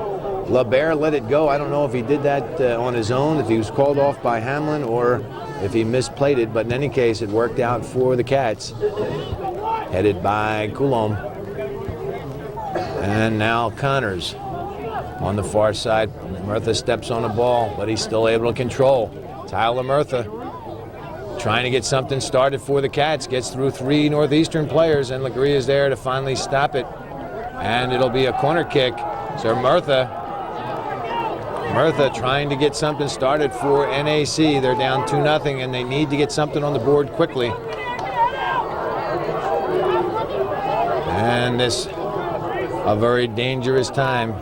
LeBert let it go. I don't know if he did that on his own, if he was called off by Hamlin, or if he misplayed it, but in any case, it worked out for the Cats. Headed by Coulomb. And now Connors on the far side. Murtha steps on the ball, but he's still able to control. Tyler Murtha trying to get something started for the Cats. Gets through 3 Northeastern players, and Legree is there to finally stop it. And it'll be a corner kick. So Murtha trying to get something started for NAC. They're down 2-0, and they need to get something on the board quickly. And this, a very dangerous time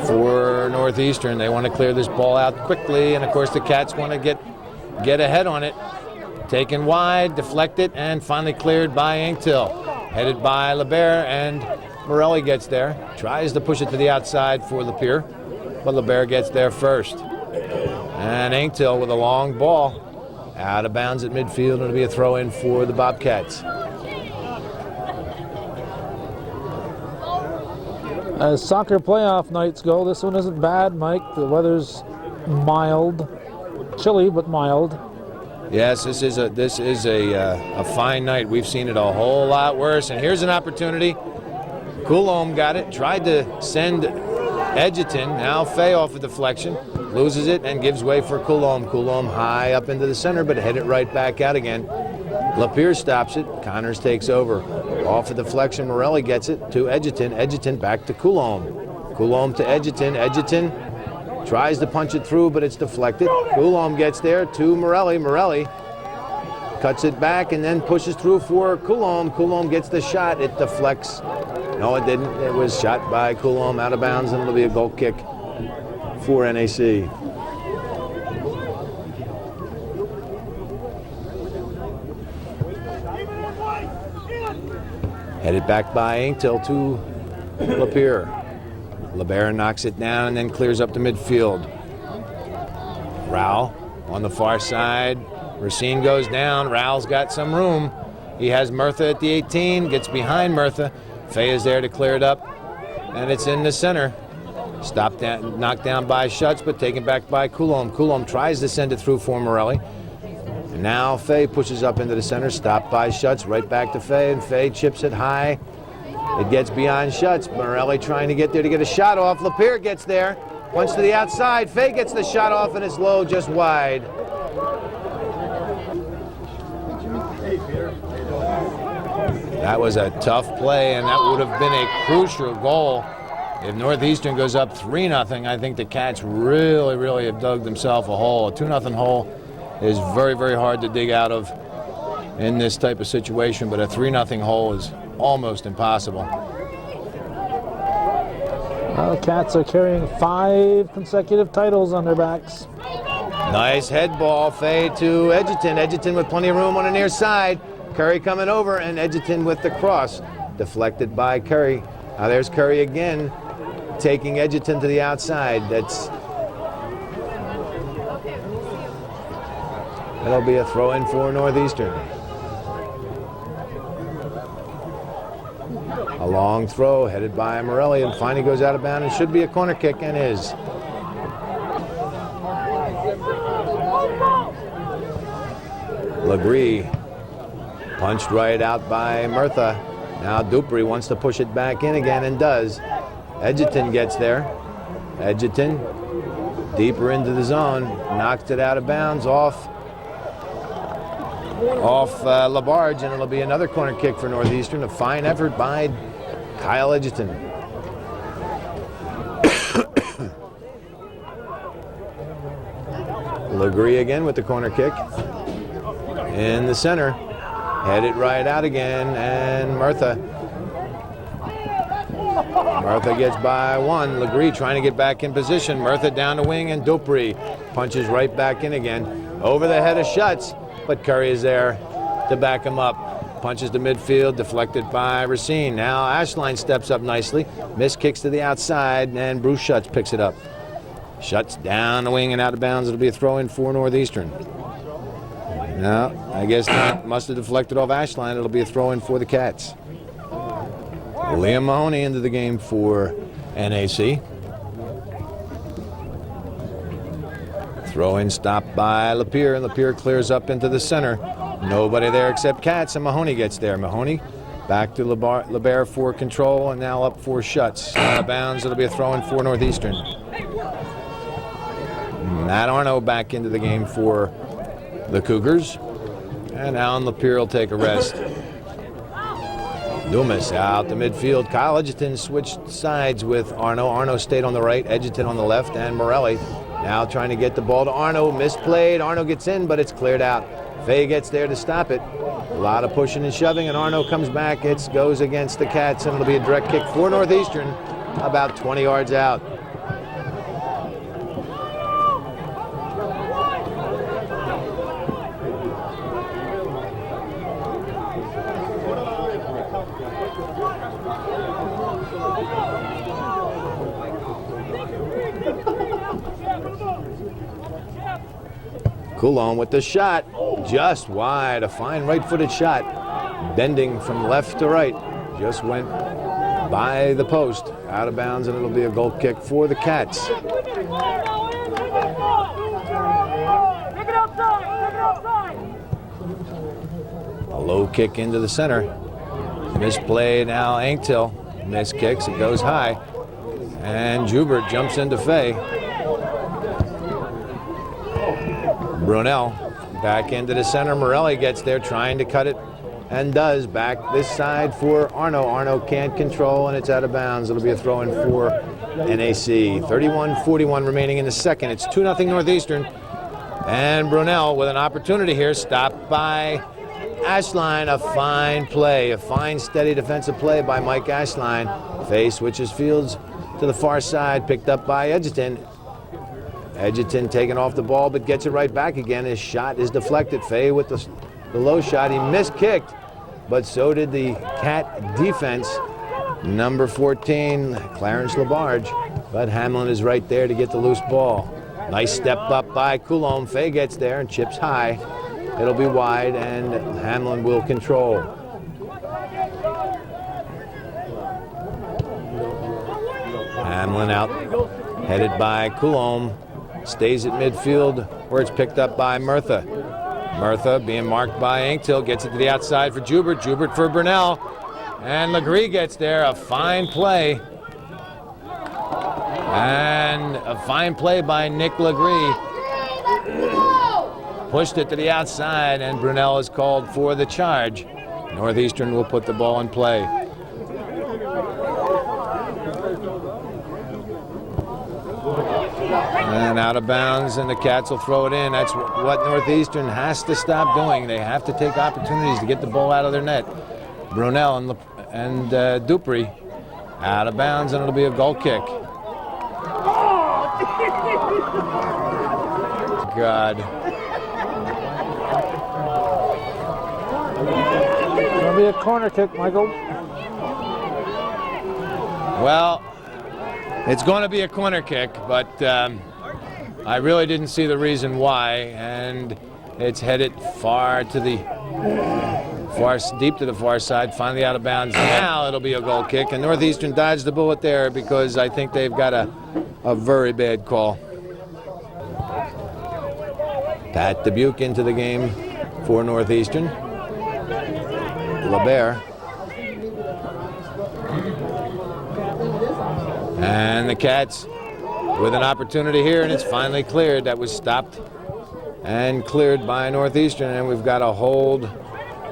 for Northeastern. They want to clear this ball out quickly, and of course the Cats want to get ahead on it. Taken wide, deflected, and finally cleared by Inktil. Headed by LeBert, and Morelli gets there. Tries to push it to the outside for Lapeer, but LeBert gets there first. And Inktil with a long ball. Out of bounds at midfield, and it'll be a throw-in for the Bobcats. As soccer playoff nights go, this one isn't bad, Mike. The weather's mild, chilly but mild. Yes, this is a fine night. We've seen it a whole lot worse, and here's an opportunity. Coulomb got it, tried to send Edgerton. Now Fay off a deflection, loses it and gives way for Coulomb. Coulomb high up into the center, but headed right back out again. Lapeer stops it. Connors takes over. Off a deflection, Morelli gets it to Edgerton. Edgerton back to Coulomb. Coulomb to Edgerton. Edgerton tries to punch it through, but it's deflected. Coulomb gets there to Morelli. Morelli cuts it back and then pushes through for Coulomb. Coulomb gets the shot. It deflects. No, it didn't. It was shot by Coulomb out of bounds, and it'll be a goal kick for NAC. Headed back by Inktil to Lapeer. LeBert knocks it down and then clears up the midfield. Rowell on the far side. Racine goes down. Rowell's got some room. He has Murtha at the 18, gets behind Murtha. Fay is there to clear it up, and it's in the center. Stopped down, knocked down by Schutz, but taken back by Coulomb. Coulomb tries to send it through for Morelli. And now Fay pushes up into the center, stopped by Schutz, right back to Fay, and Fay chips it high. It gets beyond Schutz. Morelli trying to get there to get a shot off. Lapierre gets there, punch to the outside. Fay gets the shot off, and it's low, just wide. That was a tough play, and that would have been a crucial goal. If Northeastern goes up 3-0, I think the Cats really have dug themselves a hole. A 2-0 hole is very, very hard to dig out of in this type of situation, but a 3-0 hole is almost impossible. Well, the Cats are carrying 5 consecutive titles on their backs. Nice head ball, Fay to Edgerton. Edgerton with plenty of room on the near side. Curry coming over, and Edgerton with the cross. Deflected by Curry. Now there's Curry again, taking Edgerton to the outside. That'll be a throw-in for Northeastern. A long throw headed by Morelli, and finally goes out of bounds. It should be a corner kick, and is. Legree punched right out by Murtha. Now Dupree wants to push it back in again, and does. Edgerton gets there. Edgerton deeper into the zone, knocks it out of bounds off Labarge, and it'll be another corner kick for Northeastern. A fine effort by Kyle Edgerton. Legree again with the corner kick. In the center. Headed right out again, and Murtha gets by one. Legree trying to get back in position. Murtha down the wing, and Dupree punches right back in again. Over the head of Schutz, but Curry is there to back him up. Punches to midfield, deflected by Racine. Now Ashline steps up nicely. Miss kicks to the outside, and Bruce Schutz picks it up. Schutz down the wing and out of bounds. It'll be a throw-in for Northeastern. No, I guess that must have deflected off Ashline. It'll be a throw-in for the Cats. Liam Mahoney into the game for NAC. Throw-in stopped by Lapierre, and Lapierre clears up into the center. Nobody there except Cats, and Mahoney gets there. Mahoney back to LeBaire for control, and now up for Schutz. Out of bounds, it'll be a throw-in for Northeastern. Matt Arno back into the game for the Cougars, and Alan Lapierre will take a rest. Loomis out to midfield. Kyle Edgerton switched sides with Arno. Arno stayed on the right, Edgerton on the left, and Morelli now trying to get the ball to Arno. Misplayed. Arno gets in, but it's cleared out. Fay gets there to stop it. A lot of pushing and shoving, and Arno comes back. It goes against the Cats, and it'll be a direct kick for Northeastern, about 20 yards out. Coulomb with the shot, just wide, a fine right-footed shot, bending from left to right, just went by the post, out of bounds, and it'll be a goal kick for the Cats. A low kick into the center, misplay now. Anktil miss kicks, it goes high, and Joubert jumps into Fay. Brunel back into the center. Morelli gets there trying to cut it, and does. Back this side for Arno. Arno can't control, and it's out of bounds. It'll be a throw-in for NAC. 31-41 remaining in the second. It's 2-0 Northeastern. And Brunel with an opportunity here, stopped by Ashline. A fine play, a fine steady defensive play by Mike Ashline. Fay switches fields to the far side, picked up by Edgerton. Edgerton taking off the ball, but gets it right back again. His shot is deflected. Fay with the low shot. He miskicked, but so did the Cat defense. Number 14, Clarence Labarge. But Hamlin is right there to get the loose ball. Nice step up by Coulomb. Fay gets there and chips high. It'll be wide, and Hamlin will control. Hamlin out, headed by Coulomb. Stays at midfield where it's picked up by Murtha. Murtha being marked by Inktil, gets it to the outside for Jubert. Jubert for Brunel. And Legree gets there. A fine play. And a fine play by Nick Legree. Pushed it to the outside, and Brunel is called for the charge. Northeastern will put the ball in play. And out of bounds, and the Cats will throw it in. That's what Northeastern has to stop doing. They have to take opportunities to get the ball out of their net. Brunel and Dupree out of bounds, and it'll be a goal kick. God. It'll be a corner kick, Michael. Well, it's going to be a corner kick, but I really didn't see the reason why, and it's headed deep to the far side, finally out of bounds. Now it'll be a goal kick, and Northeastern dodged the bullet there because I think they've got a very bad call. Pat Dubuque into the game for Northeastern. LeBert. And the Cats with an opportunity here, and it's finally cleared. That was stopped and cleared by Northeastern, and we've got a hold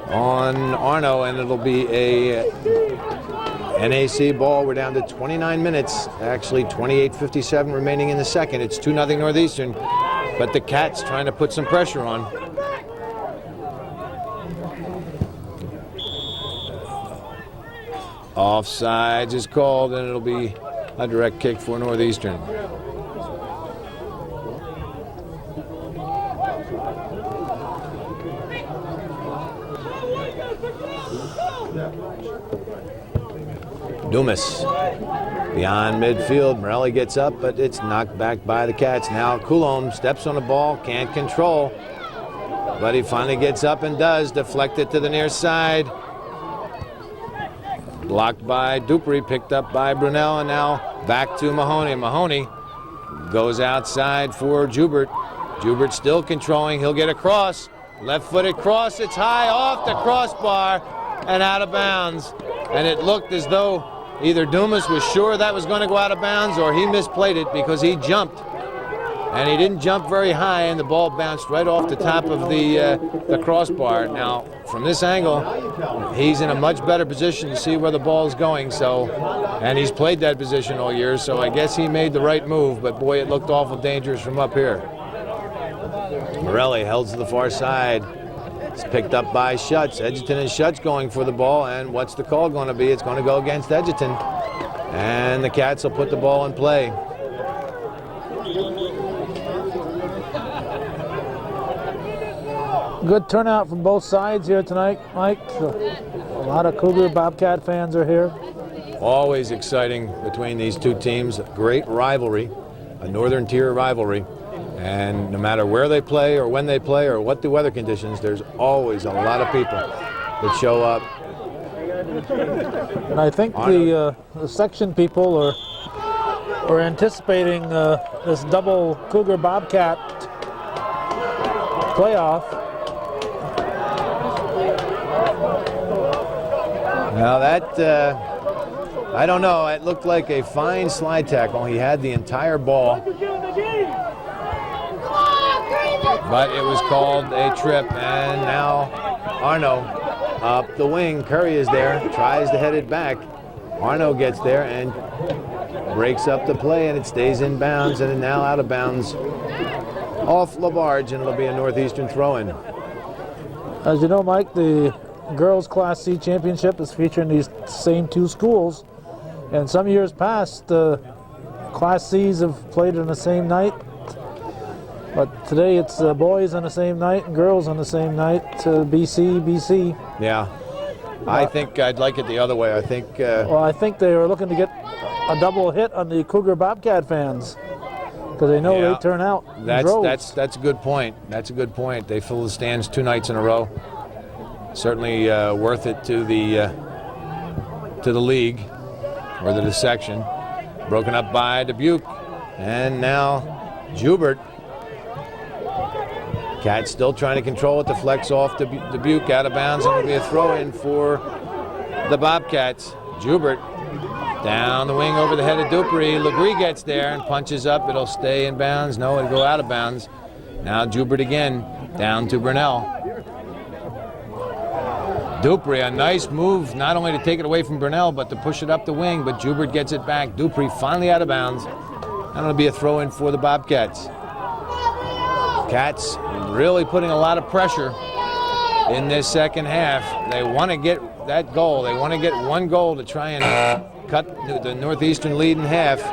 on Arno, and it'll be a NAC ball. We're down to 29 minutes, actually 28:57 remaining in the second. It's 2-0 Northeastern, but the Cats trying to put some pressure on. Offsides is called, and it'll be a direct kick for Northeastern. Dumas beyond midfield. Morelli gets up, but it's knocked back by the Cats. Now Coulomb steps on the ball, can't control, but he finally gets up and does. Deflect it to the near side. Blocked by Dupree, picked up by Brunel, and now back to Mahoney. Mahoney goes outside for Jubert. Jubert still controlling. He'll get across. Left-footed cross. It's high off the crossbar and out of bounds. And it looked as though either Dumas was sure that was going to go out of bounds or he misplayed it because he jumped. And he didn't jump very high, and the ball bounced right off the top of the crossbar. Now, from this angle, he's in a much better position to see where the ball is going. So, and he's played that position all year, so I guess he made the right move. But boy, it looked awful dangerous from up here. Morelli held to the far side. It's picked up by Schutz. Edgerton and Schutz going for the ball, and what's the call going to be? It's going to go against Edgerton, and the Cats will put the ball in play. Good turnout from both sides here tonight, Mike. A lot of Cougar Bobcat fans are here. Always exciting between these two teams. Great rivalry, a northern tier rivalry. And no matter where they play or when they play or what the weather conditions, there's always a lot of people that show up. And I think the section people are anticipating this double Cougar Bobcat playoff. Now that, I don't know, it looked like a fine slide tackle. He had the entire ball, but it was called a trip, and now Arno up the wing. Curry is there, tries to head it back. Arno gets there and breaks up the play, and it stays in bounds, and now out of bounds off Labarge, and it'll be a Northeastern throw-in. As you know, Mike, the girls Class C championship is featuring these same two schools, and some years past Class C's have played on the same night, but today it's boys on the same night and girls on the same night. BC. Yeah, I think I'd like it the other way. I think well, I think they were looking to get a double hit on the Cougar Bobcat fans because they know they turn out in droves. That's a good point. That's a good point. They fill the stands 2 nights in a row. Certainly worth it to the league or the section. Broken up by Dubuque. And now Joubert. Cats still trying to control it. Deflects off Dubuque out of bounds, and it'll be a throw-in for the Bobcats. Joubert down the wing over the head of Dupree. Legree gets there and punches up. It'll stay in bounds. No, it'll go out of bounds. Now Joubert again, down to Brunel. Dupree, a nice move, not only to take it away from Brunel, but to push it up the wing, but Joubert gets it back. Dupree finally out of bounds. And it'll be a throw-in for the Bobcats. Cats really putting a lot of pressure in this second half. They want to get that goal. They want to get one goal to try and cut the Northeastern lead in half.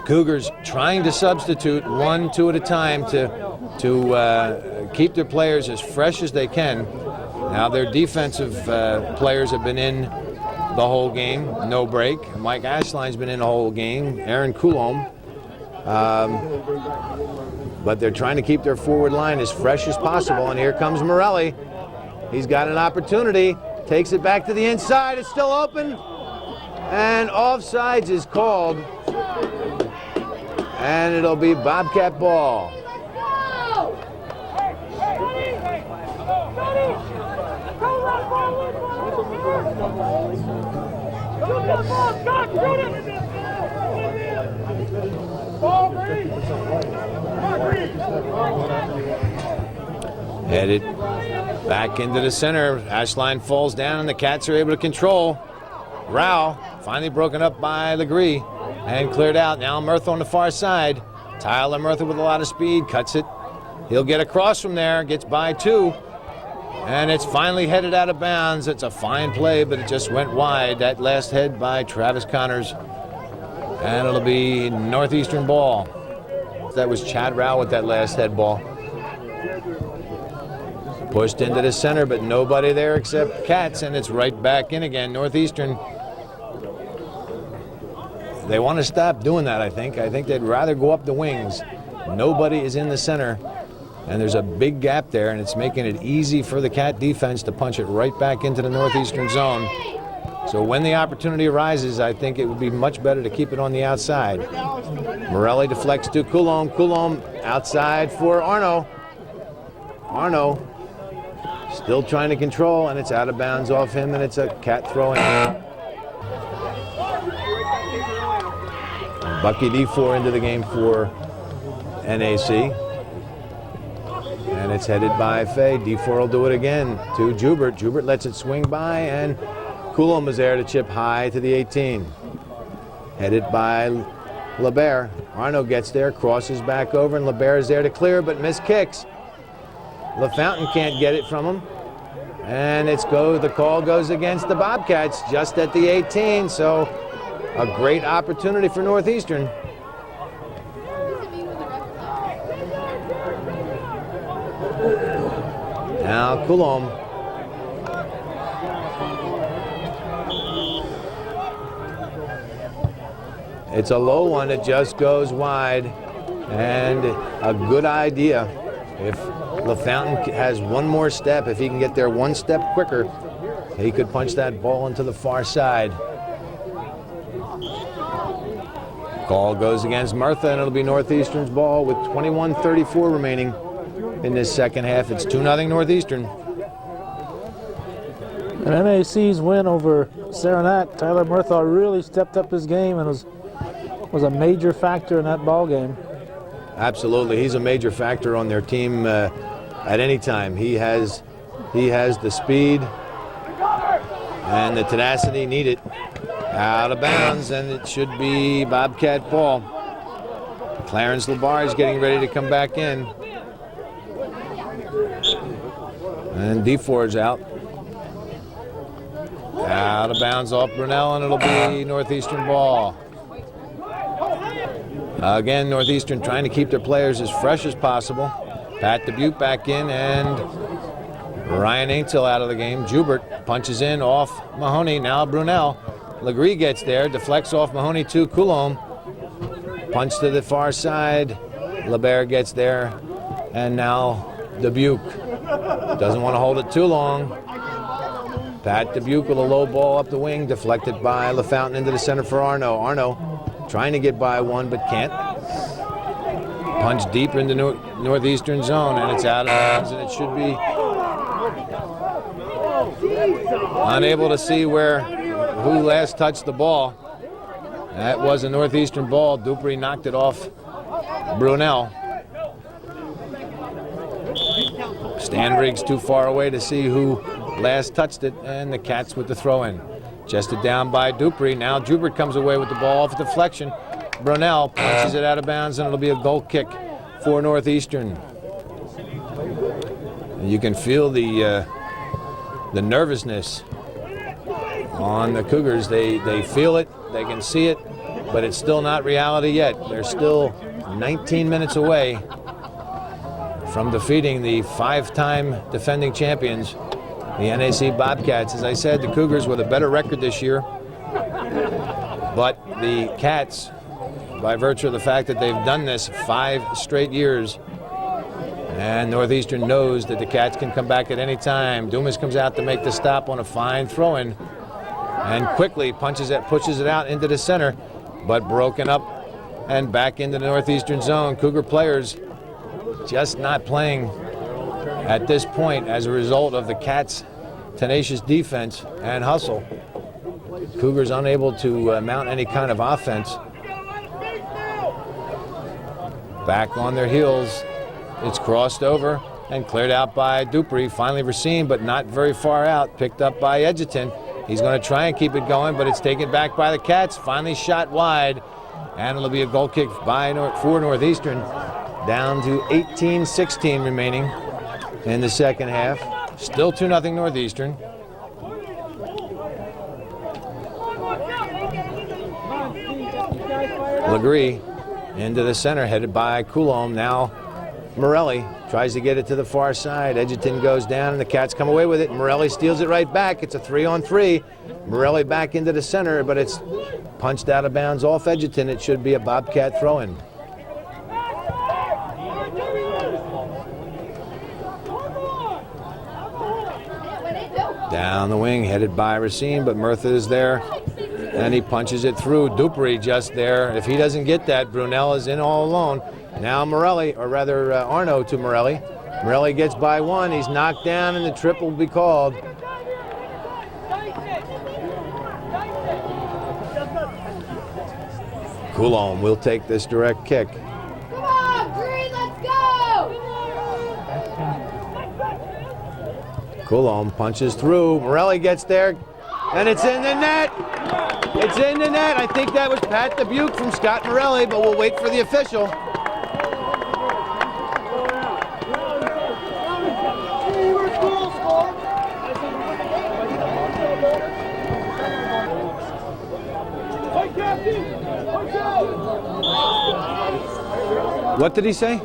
Cougars trying to substitute 1-2 at a time to keep their players as fresh as they can. Now their defensive players have been in the whole game, no break. Mike Ashline's been in the whole game. Aaron Coulombe. But they're trying to keep their forward line as fresh as possible. And here comes Morelli. He's got an opportunity. Takes it back to the inside. It's still open. And offsides is called. And it'll be Bobcat ball. Headed back into the center. Ashline falls down and the Cats are able to control. Rao finally broken up by Legree and cleared out. Now Murtha on the far side. Tyler Murtha with a lot of speed, cuts it. He'll get across from there, gets by two. And it's finally headed out of bounds. It's a fine play, but it just went wide. That last head by Travis Connors. And it'll be Northeastern ball. That was Chad Rao with that last head ball. Pushed into the center, but nobody there except Cats, and it's right back in again. Northeastern, they want to stop doing that, I think. I think they'd rather go up the wings. Nobody is in the center, and there's a big gap there, and it's making it easy for the Cat defense to punch it right back into the Northeastern zone. So when the opportunity arises, I think it would be much better to keep it on the outside. Morelli deflects to Coulombe. Coulombe outside for Arno. Arno still trying to control, and it's out of bounds off him, and it's a Cat throw-in. Bucky D4 into the game for NAC. And it's headed by Fay. D4 will do it again to Joubert. Joubert lets it swing by, and Coulombe is there to chip high to the 18. Headed by LeBert. Arno gets there, crosses back over, and LeBert is there to clear, but miss kicks. LaFountain can't get it from him. And the call goes against the Bobcats just at the 18, so a great opportunity for Northeastern. Now Coulombe. It's a low one, it just goes wide, and a good idea. If LaFountain has one more step, if he can get there one step quicker, he could punch that ball into the far side. Call goes against Murtha, and it'll be Northeastern's ball with 21:34 remaining in this second half. It's 2-0 Northeastern. And NAC's win over Saranac, Tyler Murtha really stepped up his game and was a major factor in that ball game. Absolutely, he's a major factor on their team at any time. He has the speed and the tenacity needed. Out of bounds, and it should be Bobcat ball. Clarence Labar is getting ready to come back in. And D4 is out. Out of bounds off Brunel, and it'll be Northeastern ball. Again, Northeastern trying to keep their players as fresh as possible. Pat Dubuque back in, and Ryan Aintil out of the game. Joubert punches in off Mahoney. Now Brunel. Legree gets there, deflects off Mahoney to Coulombe. Punch to the far side. LeBert gets there, and now Dubuque doesn't want to hold it too long. Pat Dubuque with a low ball up the wing, deflected by LaFountain into the center for Arno. Arno trying to get by one, but can't. Punch deep into northeastern zone, and it's out of bounds, and it should be unable to see who last touched the ball. That was a northeastern ball. Dupree knocked it off Brunel. Stanbriggs too far away to see who last touched it, and the Cats with the throw-in. Chested down by Dupree. Now Jubert comes away with the ball off deflection. Brunel punches it out of bounds, and it'll be a goal kick for Northeastern. You can feel the nervousness on the Cougars. They feel it, they can see it, but it's still not reality yet. They're still 19 minutes away from defeating the 5-time defending champions, the NAC Bobcats. As I said, the Cougars with a better record this year, but the Cats, by virtue of the fact that they've done this 5 straight years, and Northeastern knows that the Cats can come back at any time. Dumas comes out to make the stop on a fine throw-in, and quickly pushes it out into the center, but broken up and back into the Northeastern zone. Cougar players just not playing at this point as a result of the Cats' tenacious defense and hustle. Cougars unable to mount any kind of offense. Back on their heels, it's crossed over and cleared out by Dupree. Finally Racine, but not very far out. Picked up by Edgerton. He's going to try and keep it going, but it's taken back by the Cats. Finally shot wide, and it'll be a goal kick for Northeastern. Down to 18-16 remaining in the second half. Still 2-0 Northeastern. Legree into the center, headed by Coulomb. Now Morelli tries to get it to the far side. Edgerton goes down, and the Cats come away with it. Morelli steals it right back. It's a 3-on-3. Morelli back into the center, but it's punched out of bounds off Edgerton. It should be a Bobcat throw-in. Down the wing, headed by Racine, but Murtha is there, and he punches it through. Dupree just there. If he doesn't get that, Brunel is in all alone. Now Morelli, or rather Arno to Morelli. Morelli gets by one. He's knocked down, and the trip will be called. Coulomb will take this direct kick. Come on, Green, let's go! Coulomb punches through. Morelli gets there, and it's in the net. It's in the net. I think that was Pat Dubuque from Scott Morelli, but we'll wait for the official. What did he say?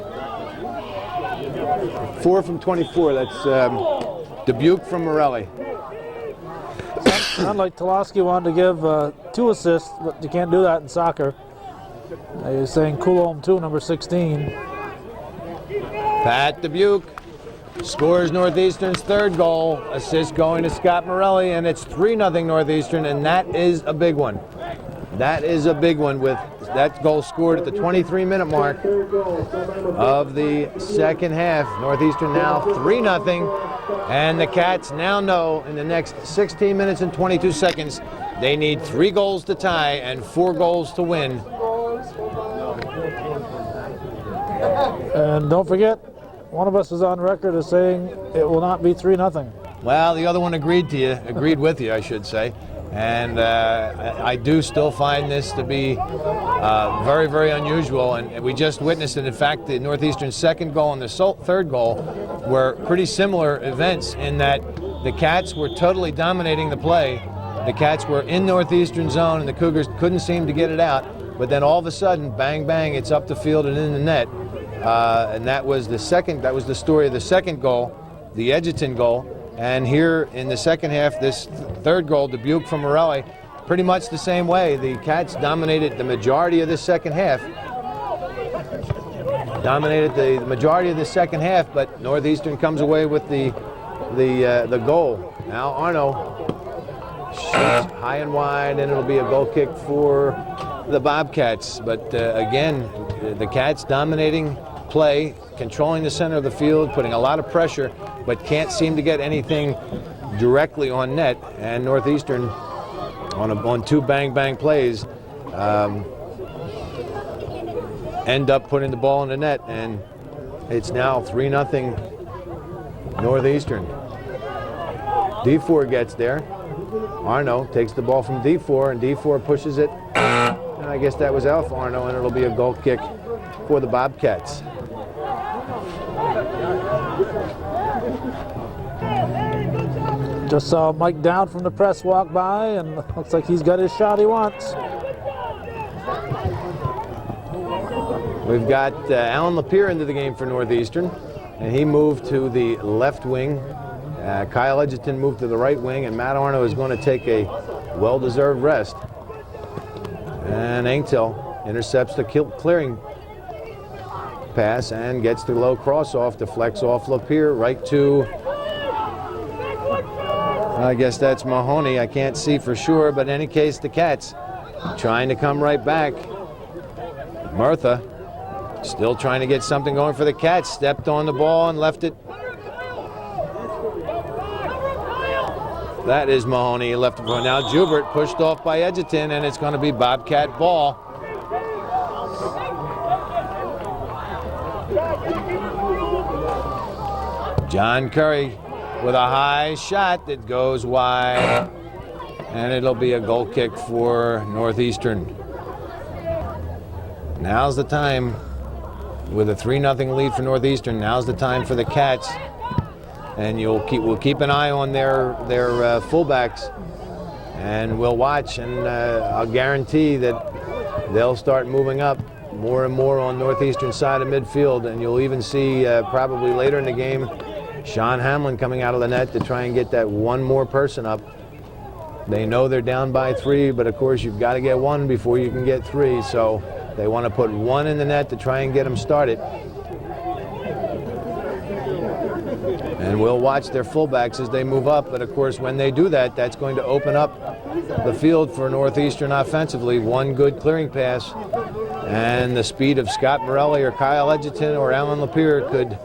4 from 24. That's Dubuque from Morelli. Sounded like Toloski wanted to give 2 assists, but you can't do that in soccer. He was saying Coulomb too, number 16. Pat Dubuque scores Northeastern's 3rd goal. Assist going to Scott Morelli, and it's 3-0 Northeastern, and that is a big one. That is a big one, with that goal scored at the 23-minute mark of the second half. Northeastern now 3-0, and the Cats now know in the next 16 minutes and 22 seconds they need 3 goals to tie and 4 goals to win. And don't forget, one of us is on record as saying it will not be 3-0. Well, the other one agreed with you, I should say. And I do still find this to be very, very unusual. And we just witnessed it. In fact, the Northeastern's 2nd goal and the 3rd goal were pretty similar events in that the Cats were totally dominating the play. The Cats were in Northeastern zone, and the Cougars couldn't seem to get it out. But then all of a sudden, bang, bang, it's up the field and in the net. And that was the story of the 2nd goal, the Edgerton goal. And here in the second half, this 3rd goal, Dubuque from Morelli, pretty much the same way. The Cats dominated the majority of this second half. Dominated the majority of the second half, but Northeastern comes away with the goal. Now Arno Shoots high and wide, and it'll be a goal kick for the Bobcats. But again, the Cats dominating play, controlling the center of the field, putting a lot of pressure, but can't seem to get anything directly on net. And Northeastern, on 2 bang-bang plays, end up putting the ball in the net, and it's now 3-0 Northeastern. D4 gets there. Arno takes the ball from D4, and D4 pushes it. And I guess that was out for Arno, and it'll be a goal kick for the Bobcats. Just saw Mike Down from the press walk by, and looks like he's got his shot he wants. We've got Alan Lapierre into the game for Northeastern, and he moved to the left wing. Kyle Edgerton moved to the right wing, and Matt Arno is going to take a well-deserved rest. And Engtel intercepts the clearing pass and gets the low cross-off, deflects off Lapierre right to, I guess that's Mahoney. I can't see for sure, but in any case, the Cats trying to come right back. Murtha still trying to get something going for the Cats. Stepped on the ball and left it. That is Mahoney. He left it for now. Joubert pushed off by Edgerton, and it's going to be Bobcat ball. John Curry with a high shot that goes wide, and it'll be a goal kick for Northeastern. Now's the time, with a 3-0 lead for Northeastern. Now's the time for the Cats, and we'll keep an eye on their fullbacks, and we'll watch. And I'll guarantee that they'll start moving up more and more on Northeastern side of midfield, and you'll even see probably later in the game Sean Hamlin coming out of the net to try and get that one more person up. They know they're down by 3, but of course you've got to get 1 before you can get 3, so they want to put 1 in the net to try and get them started. And we'll watch their fullbacks as they move up, but of course when they do that, that's going to open up the field for Northeastern offensively. 1 good clearing pass, and the speed of Scott Morelli or Kyle Edgerton or Alan Lapierre could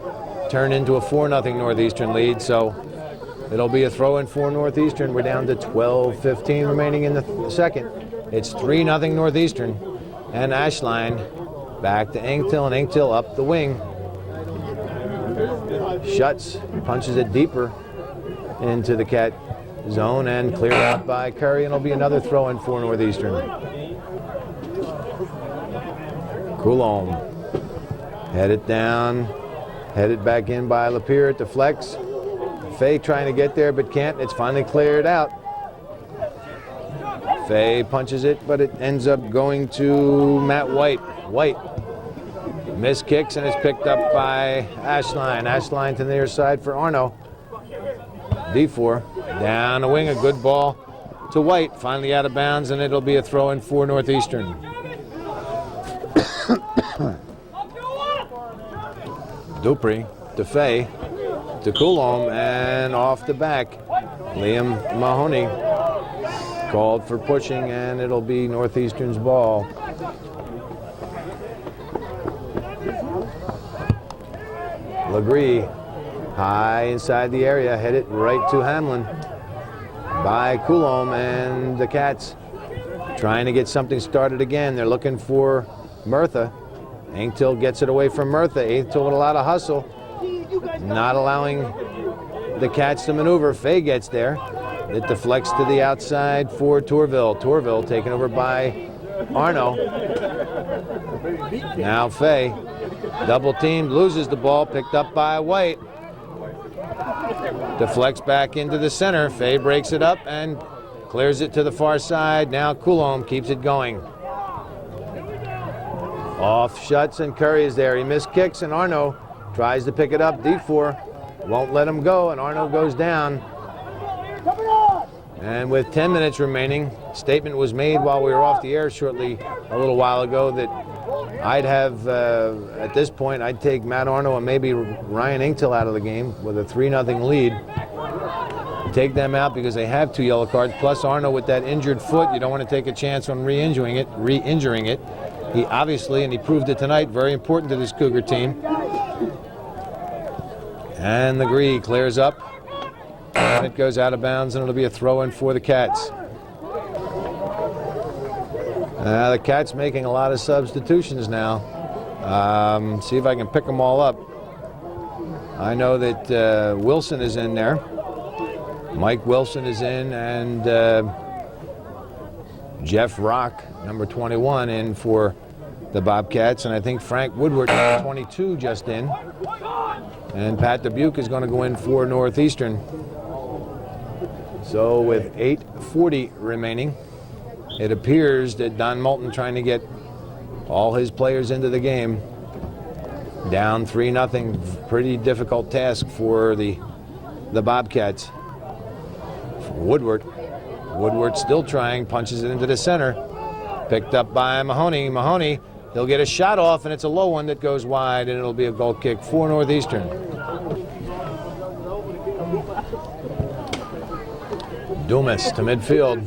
turn into a 4-0 Northeastern lead. So it'll be a throw-in for Northeastern. We're down to 12:15 remaining in the second. It's 3-0 Northeastern. And Ashline back to Engtel, and Engtel up the wing. Shuts, punches it deeper into the Cat zone, and cleared out by Curry, and it'll be another throw-in for Northeastern. Coulomb headed down, headed back in by Lapierre at the flex. Fay trying to get there but can't. It's finally cleared out. Fay punches it, but it ends up going to Matt White. White missed kicks, and it's picked up by Ashline. Ashline to the near side for Arno. D4 down the wing, a good ball to White. Finally out of bounds, and it'll be a throw-in for Northeastern. Dupree to Fay to Coulomb, and off the back. Liam Mahoney called for pushing, and it'll be Northeastern's ball. Legree high inside the area, headed right to Hamlin by Coulomb, and the Cats trying to get something started again. They're looking for Murtha. Engtel gets it away from Murtha. Engtel with a lot of hustle, not allowing the Cats to maneuver. Fay gets there. It deflects to the outside for Tourville. Tourville taken over by Arno. Now Fay, double teamed, loses the ball, picked up by White. Deflects back into the center. Fay breaks it up and clears it to the far side. Now Coulomb keeps it going. Off shuts, and Curry is there. He missed kicks, and Arno tries to pick it up. D4 won't let him go, and Arno goes down. And with 10 minutes remaining, statement was made while we were off the air shortly a little while ago that I'd have, at this point, I'd take Matt Arno and maybe Ryan Engtel out of the game with a 3-0 lead. take them out because they have 2 yellow cards. Plus Arno with that injured foot, you don't want to take a chance on re-injuring it. He obviously, and he proved it tonight, very important to this Cougar team. And the Gree clears up. And it goes out of bounds, and it'll be a throw-in for the Cats. The Cats making a lot of substitutions now. See if I can pick them all up. I know that Wilson is in there. Mike Wilson is in, and Jeff Rock, number 21, in for the Bobcats. And I think Frank Woodward, number 22, just in. And Pat Dubuque is going to go in for Northeastern. So with 8:40 remaining, it appears that Don Moulton trying to get all his players into the game. Down 3-0, pretty difficult task for the Bobcats. Woodward still trying, punches it into the center. Picked up by Mahoney. Mahoney, he'll get a shot off, and it's a low one that goes wide, and it'll be a goal kick for Northeastern. Dumas to midfield,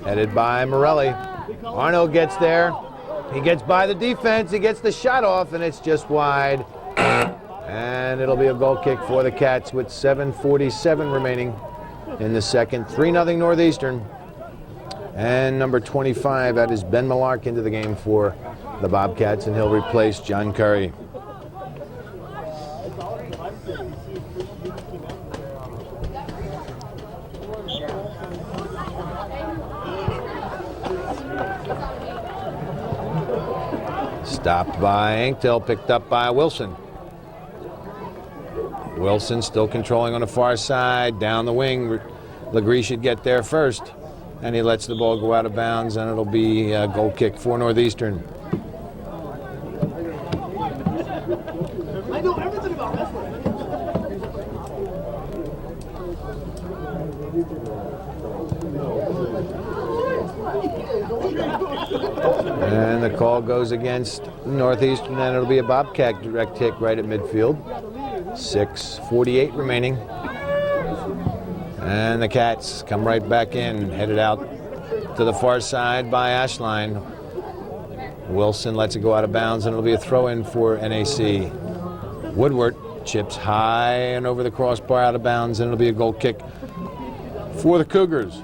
headed by Morelli. Arno gets there. He gets by the defense. He gets the shot off, and it's just wide. And it'll be a goal kick for the Cats with 7:47 remaining in the second. 3-0 Northeastern. And number 25, that is Ben Millark, into the game for the Bobcats, and he'll replace John Curry. Stopped by Anktel, picked up by Wilson. Wilson still controlling on the far side, down the wing. Legree should get there first, and he lets the ball go out of bounds, and it'll be a goal kick for Northeastern. I know everything about wrestling. And the call goes against Northeastern, and it'll be a Bobcat direct hit right at midfield. 6:48 remaining. And the Cats come right back in, headed out to the far side by Ashline. Wilson lets it go out of bounds, and it'll be a throw-in for NAC. Woodward chips high and over the crossbar, out of bounds, and it'll be a goal kick for the Cougars.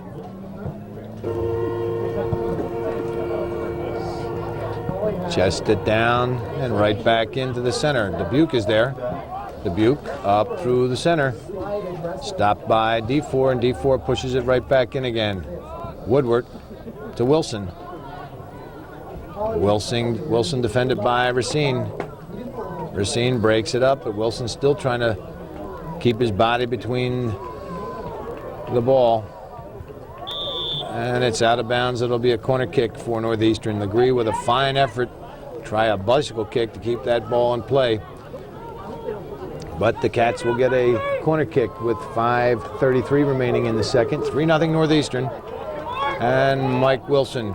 Chest it down and right back into the center. Dubuque is there. Dubuque up through the center. Stopped by D4, and D4 pushes it right back in again. Woodward to Wilson. Wilson defended by Racine. Racine breaks it up, but Wilson's still trying to keep his body between the ball. And it's out of bounds. It'll be a corner kick for Northeastern. Legree with a fine effort. Try a bicycle kick to keep that ball in play. But the Cats will get a corner kick with 5:33 remaining in the second. 3-0 Northeastern. And Mike Wilson.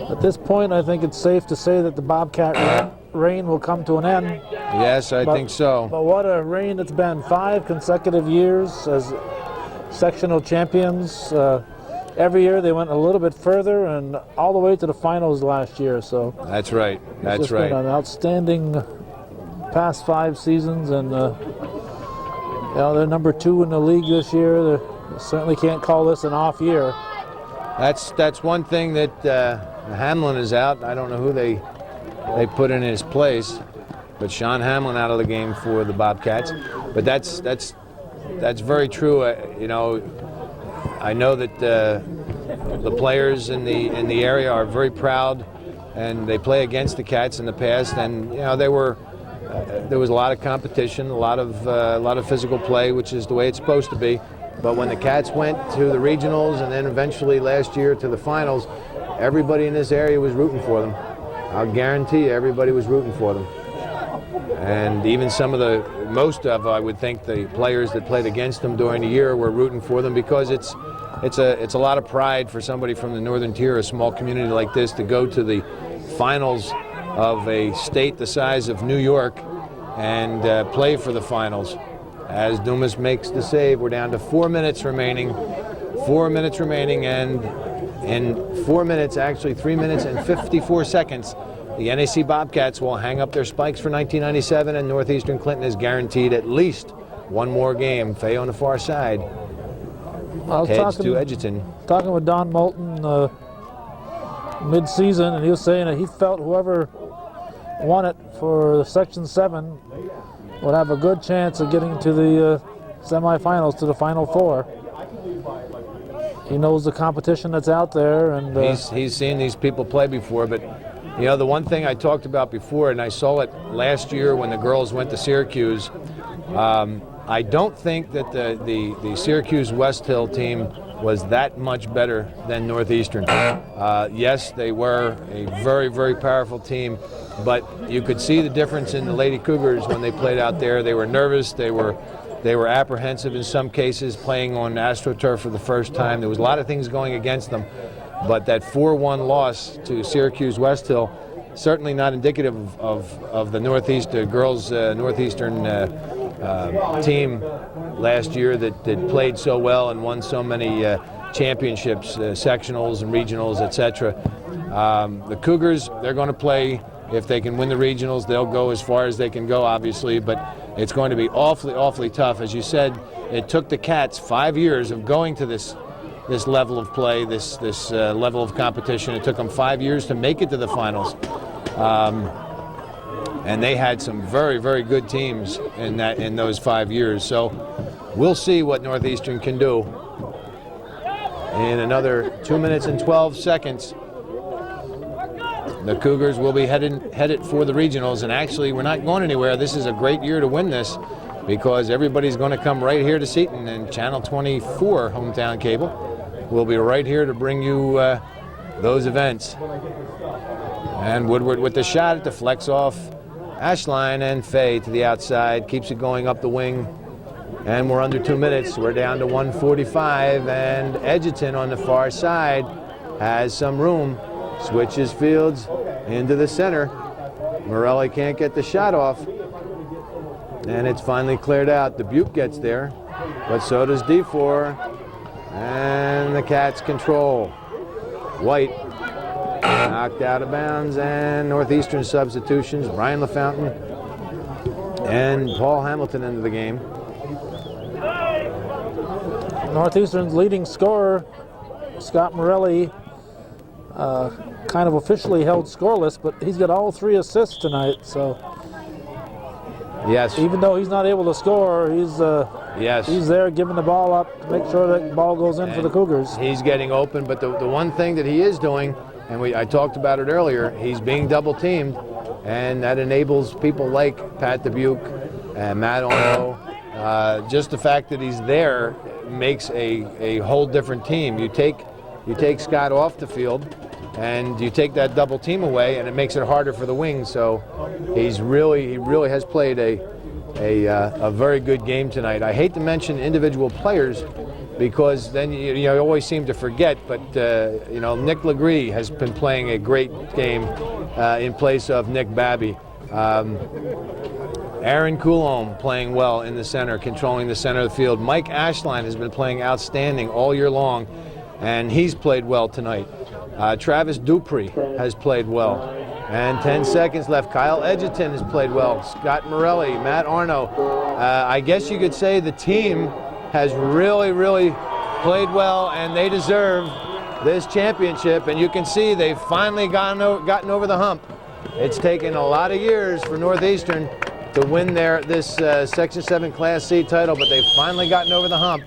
At this point, I think it's safe to say that the Bobcat reign will come to an end. Yes, I think so. But what a reign it's been. 5 consecutive years as sectional champions. Every year they went a little bit further, and all the way to the finals last year. So that's right. That's it's right. Been an outstanding past 5 seasons, and they're number 2 in the league this year. They certainly can't call this an off year. That's one thing that Hamlin is out. I don't know who they put in his place, but Sean Hamlin out of the game for the Bobcats. But that's very true. I know that the players in the area are very proud, and they play against the Cats in the past, and there was a lot of competition, a lot of physical play, which is the way it's supposed to be. But when the Cats went to the regionals and then eventually last year to the finals, everybody in this area was rooting for them. I'll guarantee you, everybody was rooting for them. And even most of, I would think, the players that played against them during the year were rooting for them, because it's a lot of pride for somebody from the northern tier, a small community like this, to go to the finals of a state the size of New York and play for the finals. as Dumas makes the save. We're down to 4 minutes remaining. 4 minutes remaining, and in 4 minutes, actually 3 minutes and 54 seconds, the NAC Bobcats will hang up their spikes for 1997, and Northeastern Clinton is guaranteed at least one more game. Fay on the far side heads to Edgerton. Talking with Don Moulton mid-season, and he was saying that he felt whoever won it for Section 7 would have a good chance of getting to the semifinals, to the Final Four. He knows the competition that's out there, and he's seen these people play before. But you know, the one thing I talked about before, and I saw it last year when the girls went to Syracuse, I don't think that the Syracuse West Hill team was that much better than Northeastern. Yes, they were a very, very powerful team, but you could see the difference in the Lady Cougars when they played out there. They were nervous. They were apprehensive in some cases, playing on AstroTurf for the first time. There was a lot of things going against them, but that 4-1 loss to Syracuse West Hill, certainly not indicative of the girls' Northeastern team last year that played so well and won so many championships, sectionals and regionals, etc. The Cougars, they're going to play. If they can win the regionals, they'll go as far as they can go, obviously, but it's going to be awfully, awfully tough. As you said, it took the Cats 5 years of going to this level of play, this level of competition. It took them 5 years to make it to the finals. And they had some very, very good teams in those 5 years. So we'll see what Northeastern can do. In another 2 minutes and 12 seconds, the Cougars will be headed for the regionals. And actually, we're not going anywhere. This is a great year to win this, because everybody's going to come right here to Seton, and Channel 24 Hometown Cable will be right here to bring you those events. And Woodward with the shot, it deflects off Ashline, and Fay to the outside, keeps it going up the wing. And we're under 2 minutes. We're down to 1:45, and Edgerton on the far side has some room. Switches fields into the center. Morelli can't get the shot off. And it's finally cleared out. Dubuque gets there, but so does D4. And the Cats control. White knocked out of bounds, and Northeastern substitutions. Brian LaFountain and Paul Hamilton into the game. Northeastern's leading scorer, Scott Morelli, kind of officially held scoreless, but he's got all 3 assists tonight. So yes, even though he's not able to score, he's there giving the ball up to make sure that ball goes in for the Cougars. He's getting open, but the one thing that he is doing, and I talked about it earlier, he's being double teamed, and that enables people like Pat Dubuque and Matt Ono. Just the fact that he's there makes a whole different team. You take Scott off the field, and you take that double team away, and it makes it harder for the wings. So he really has played a very good game tonight. I hate to mention individual players, because then you always seem to forget, but Nick Legree has been playing a great game in place of Nick Babby. Aaron Coulombe playing well in the center, controlling the center of the field. Mike Ashline has been playing outstanding all year long, and he's played well tonight. Travis Dupree has played well. And 10 seconds left. Kyle Edgerton has played well. Scott Morelli, Matt Arno. I guess you could say the team has really, really played well, and they deserve this championship. And you can see they've finally gotten over the hump. It's taken a lot of years for Northeastern to win this Section 7 Class C title, but they've finally gotten over the hump.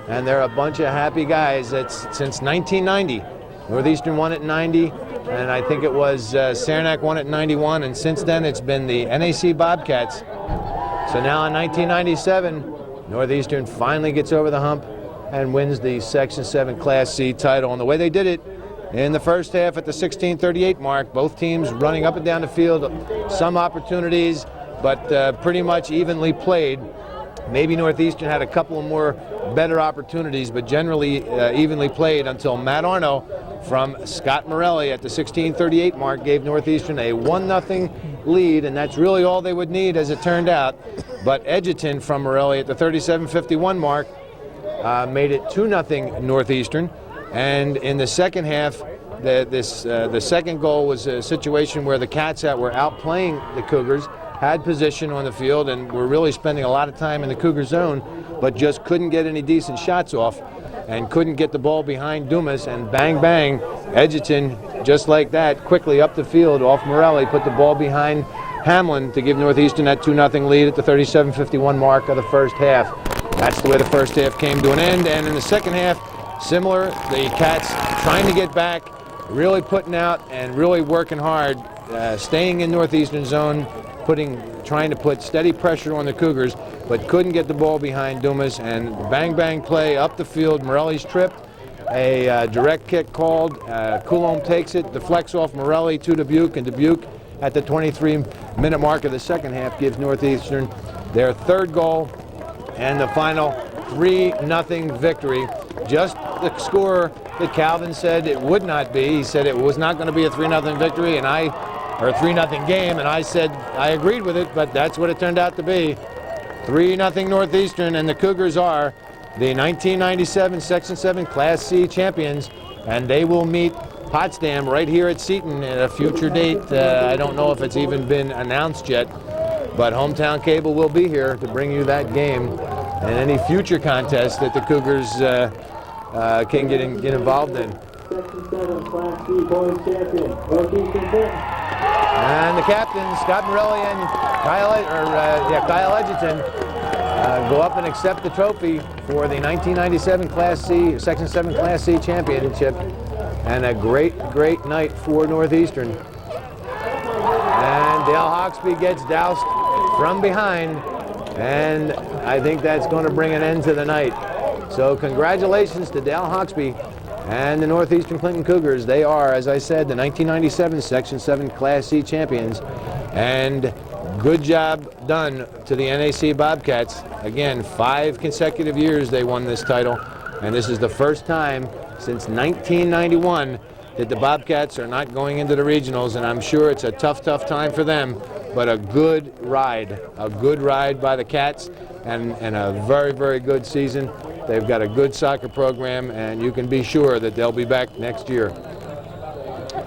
And they're a bunch of happy guys. It's since 1990. Northeastern won it in 90, and I think it was Saranac won it in 91, and since then it's been the NAC Bobcats. So now in 1997, Northeastern finally gets over the hump and wins the Section 7 Class C title. And the way they did it in the first half at the 16:38 mark, both teams running up and down the field, some opportunities, but pretty much evenly played. Maybe Northeastern had a couple of more better opportunities, but generally evenly played until Matt Arno from Scott Morelli at the 16:38 mark gave Northeastern a 1-0 lead, and that's really all they would need as it turned out. But Edgerton from Morelli at the 37:51 mark made it 2-0 Northeastern. And in the second half, the second goal was a situation where the Cats that were outplaying the Cougars had position on the field and were really spending a lot of time in the Cougar zone, but just couldn't get any decent shots off and couldn't get the ball behind Dumas, and bang, bang, Edgerton, just like that, quickly up the field off Morelli, put the ball behind Hamlin to give Northeastern that 2-0 lead at the 37:51 mark of the first half. That's the way the first half came to an end, and in the second half, similar, the Cats trying to get back, really putting out and really working hard, staying in Northeastern zone, trying to put steady pressure on the Cougars, but couldn't get the ball behind Dumas, and bang bang play up the field. Morelli's trip, a direct kick called. Coulombe takes it, deflects off Morelli to Dubuque, and Dubuque at the 23-minute mark of the second half gives Northeastern their third goal and the final 3-0 victory. Just the score that Calvin said it would not be. He said it was not going to be a 3-0 victory, or a 3-0 game, and I said I agreed with it, but that's what it turned out to be. 3-0 Northeastern, and the Cougars are the 1997 Section 7 Class C champions, and they will meet Potsdam right here at Seton at a future date. I don't know if it's even been announced yet, but Hometown Cable will be here to bring you that game and any future contest that the Cougars can get involved in. Section 7 Class C boys champion, Northeastern Clinton. And the captains, Scott Morelli and Kyle Edgerton, go up and accept the trophy for the 1997 Class C, Section 7 Class C championship. And a great, great night for Northeastern. And Dale Hawksby gets doused from behind, and I think that's going to bring an end to the night. So congratulations to Dale Hawksby and the Northeastern Clinton Cougars. They are, as I said, the 1997 Section 7 Class C champions. And good job done to the NAC Bobcats. Again, 5 consecutive years they won this title. And this is the first time since 1991 that the Bobcats are not going into the regionals. And I'm sure it's a tough, tough time for them. But a good ride by the Cats, and a very, very good season. They've got a good soccer program, and you can be sure that they'll be back next year.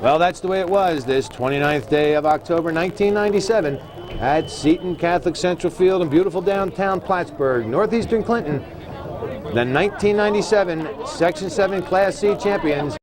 Well, that's the way it was this 29th day of October 1997 at Seton Catholic Central Field in beautiful downtown Plattsburgh. Northeastern Clinton, the 1997 Section 7 Class C champions,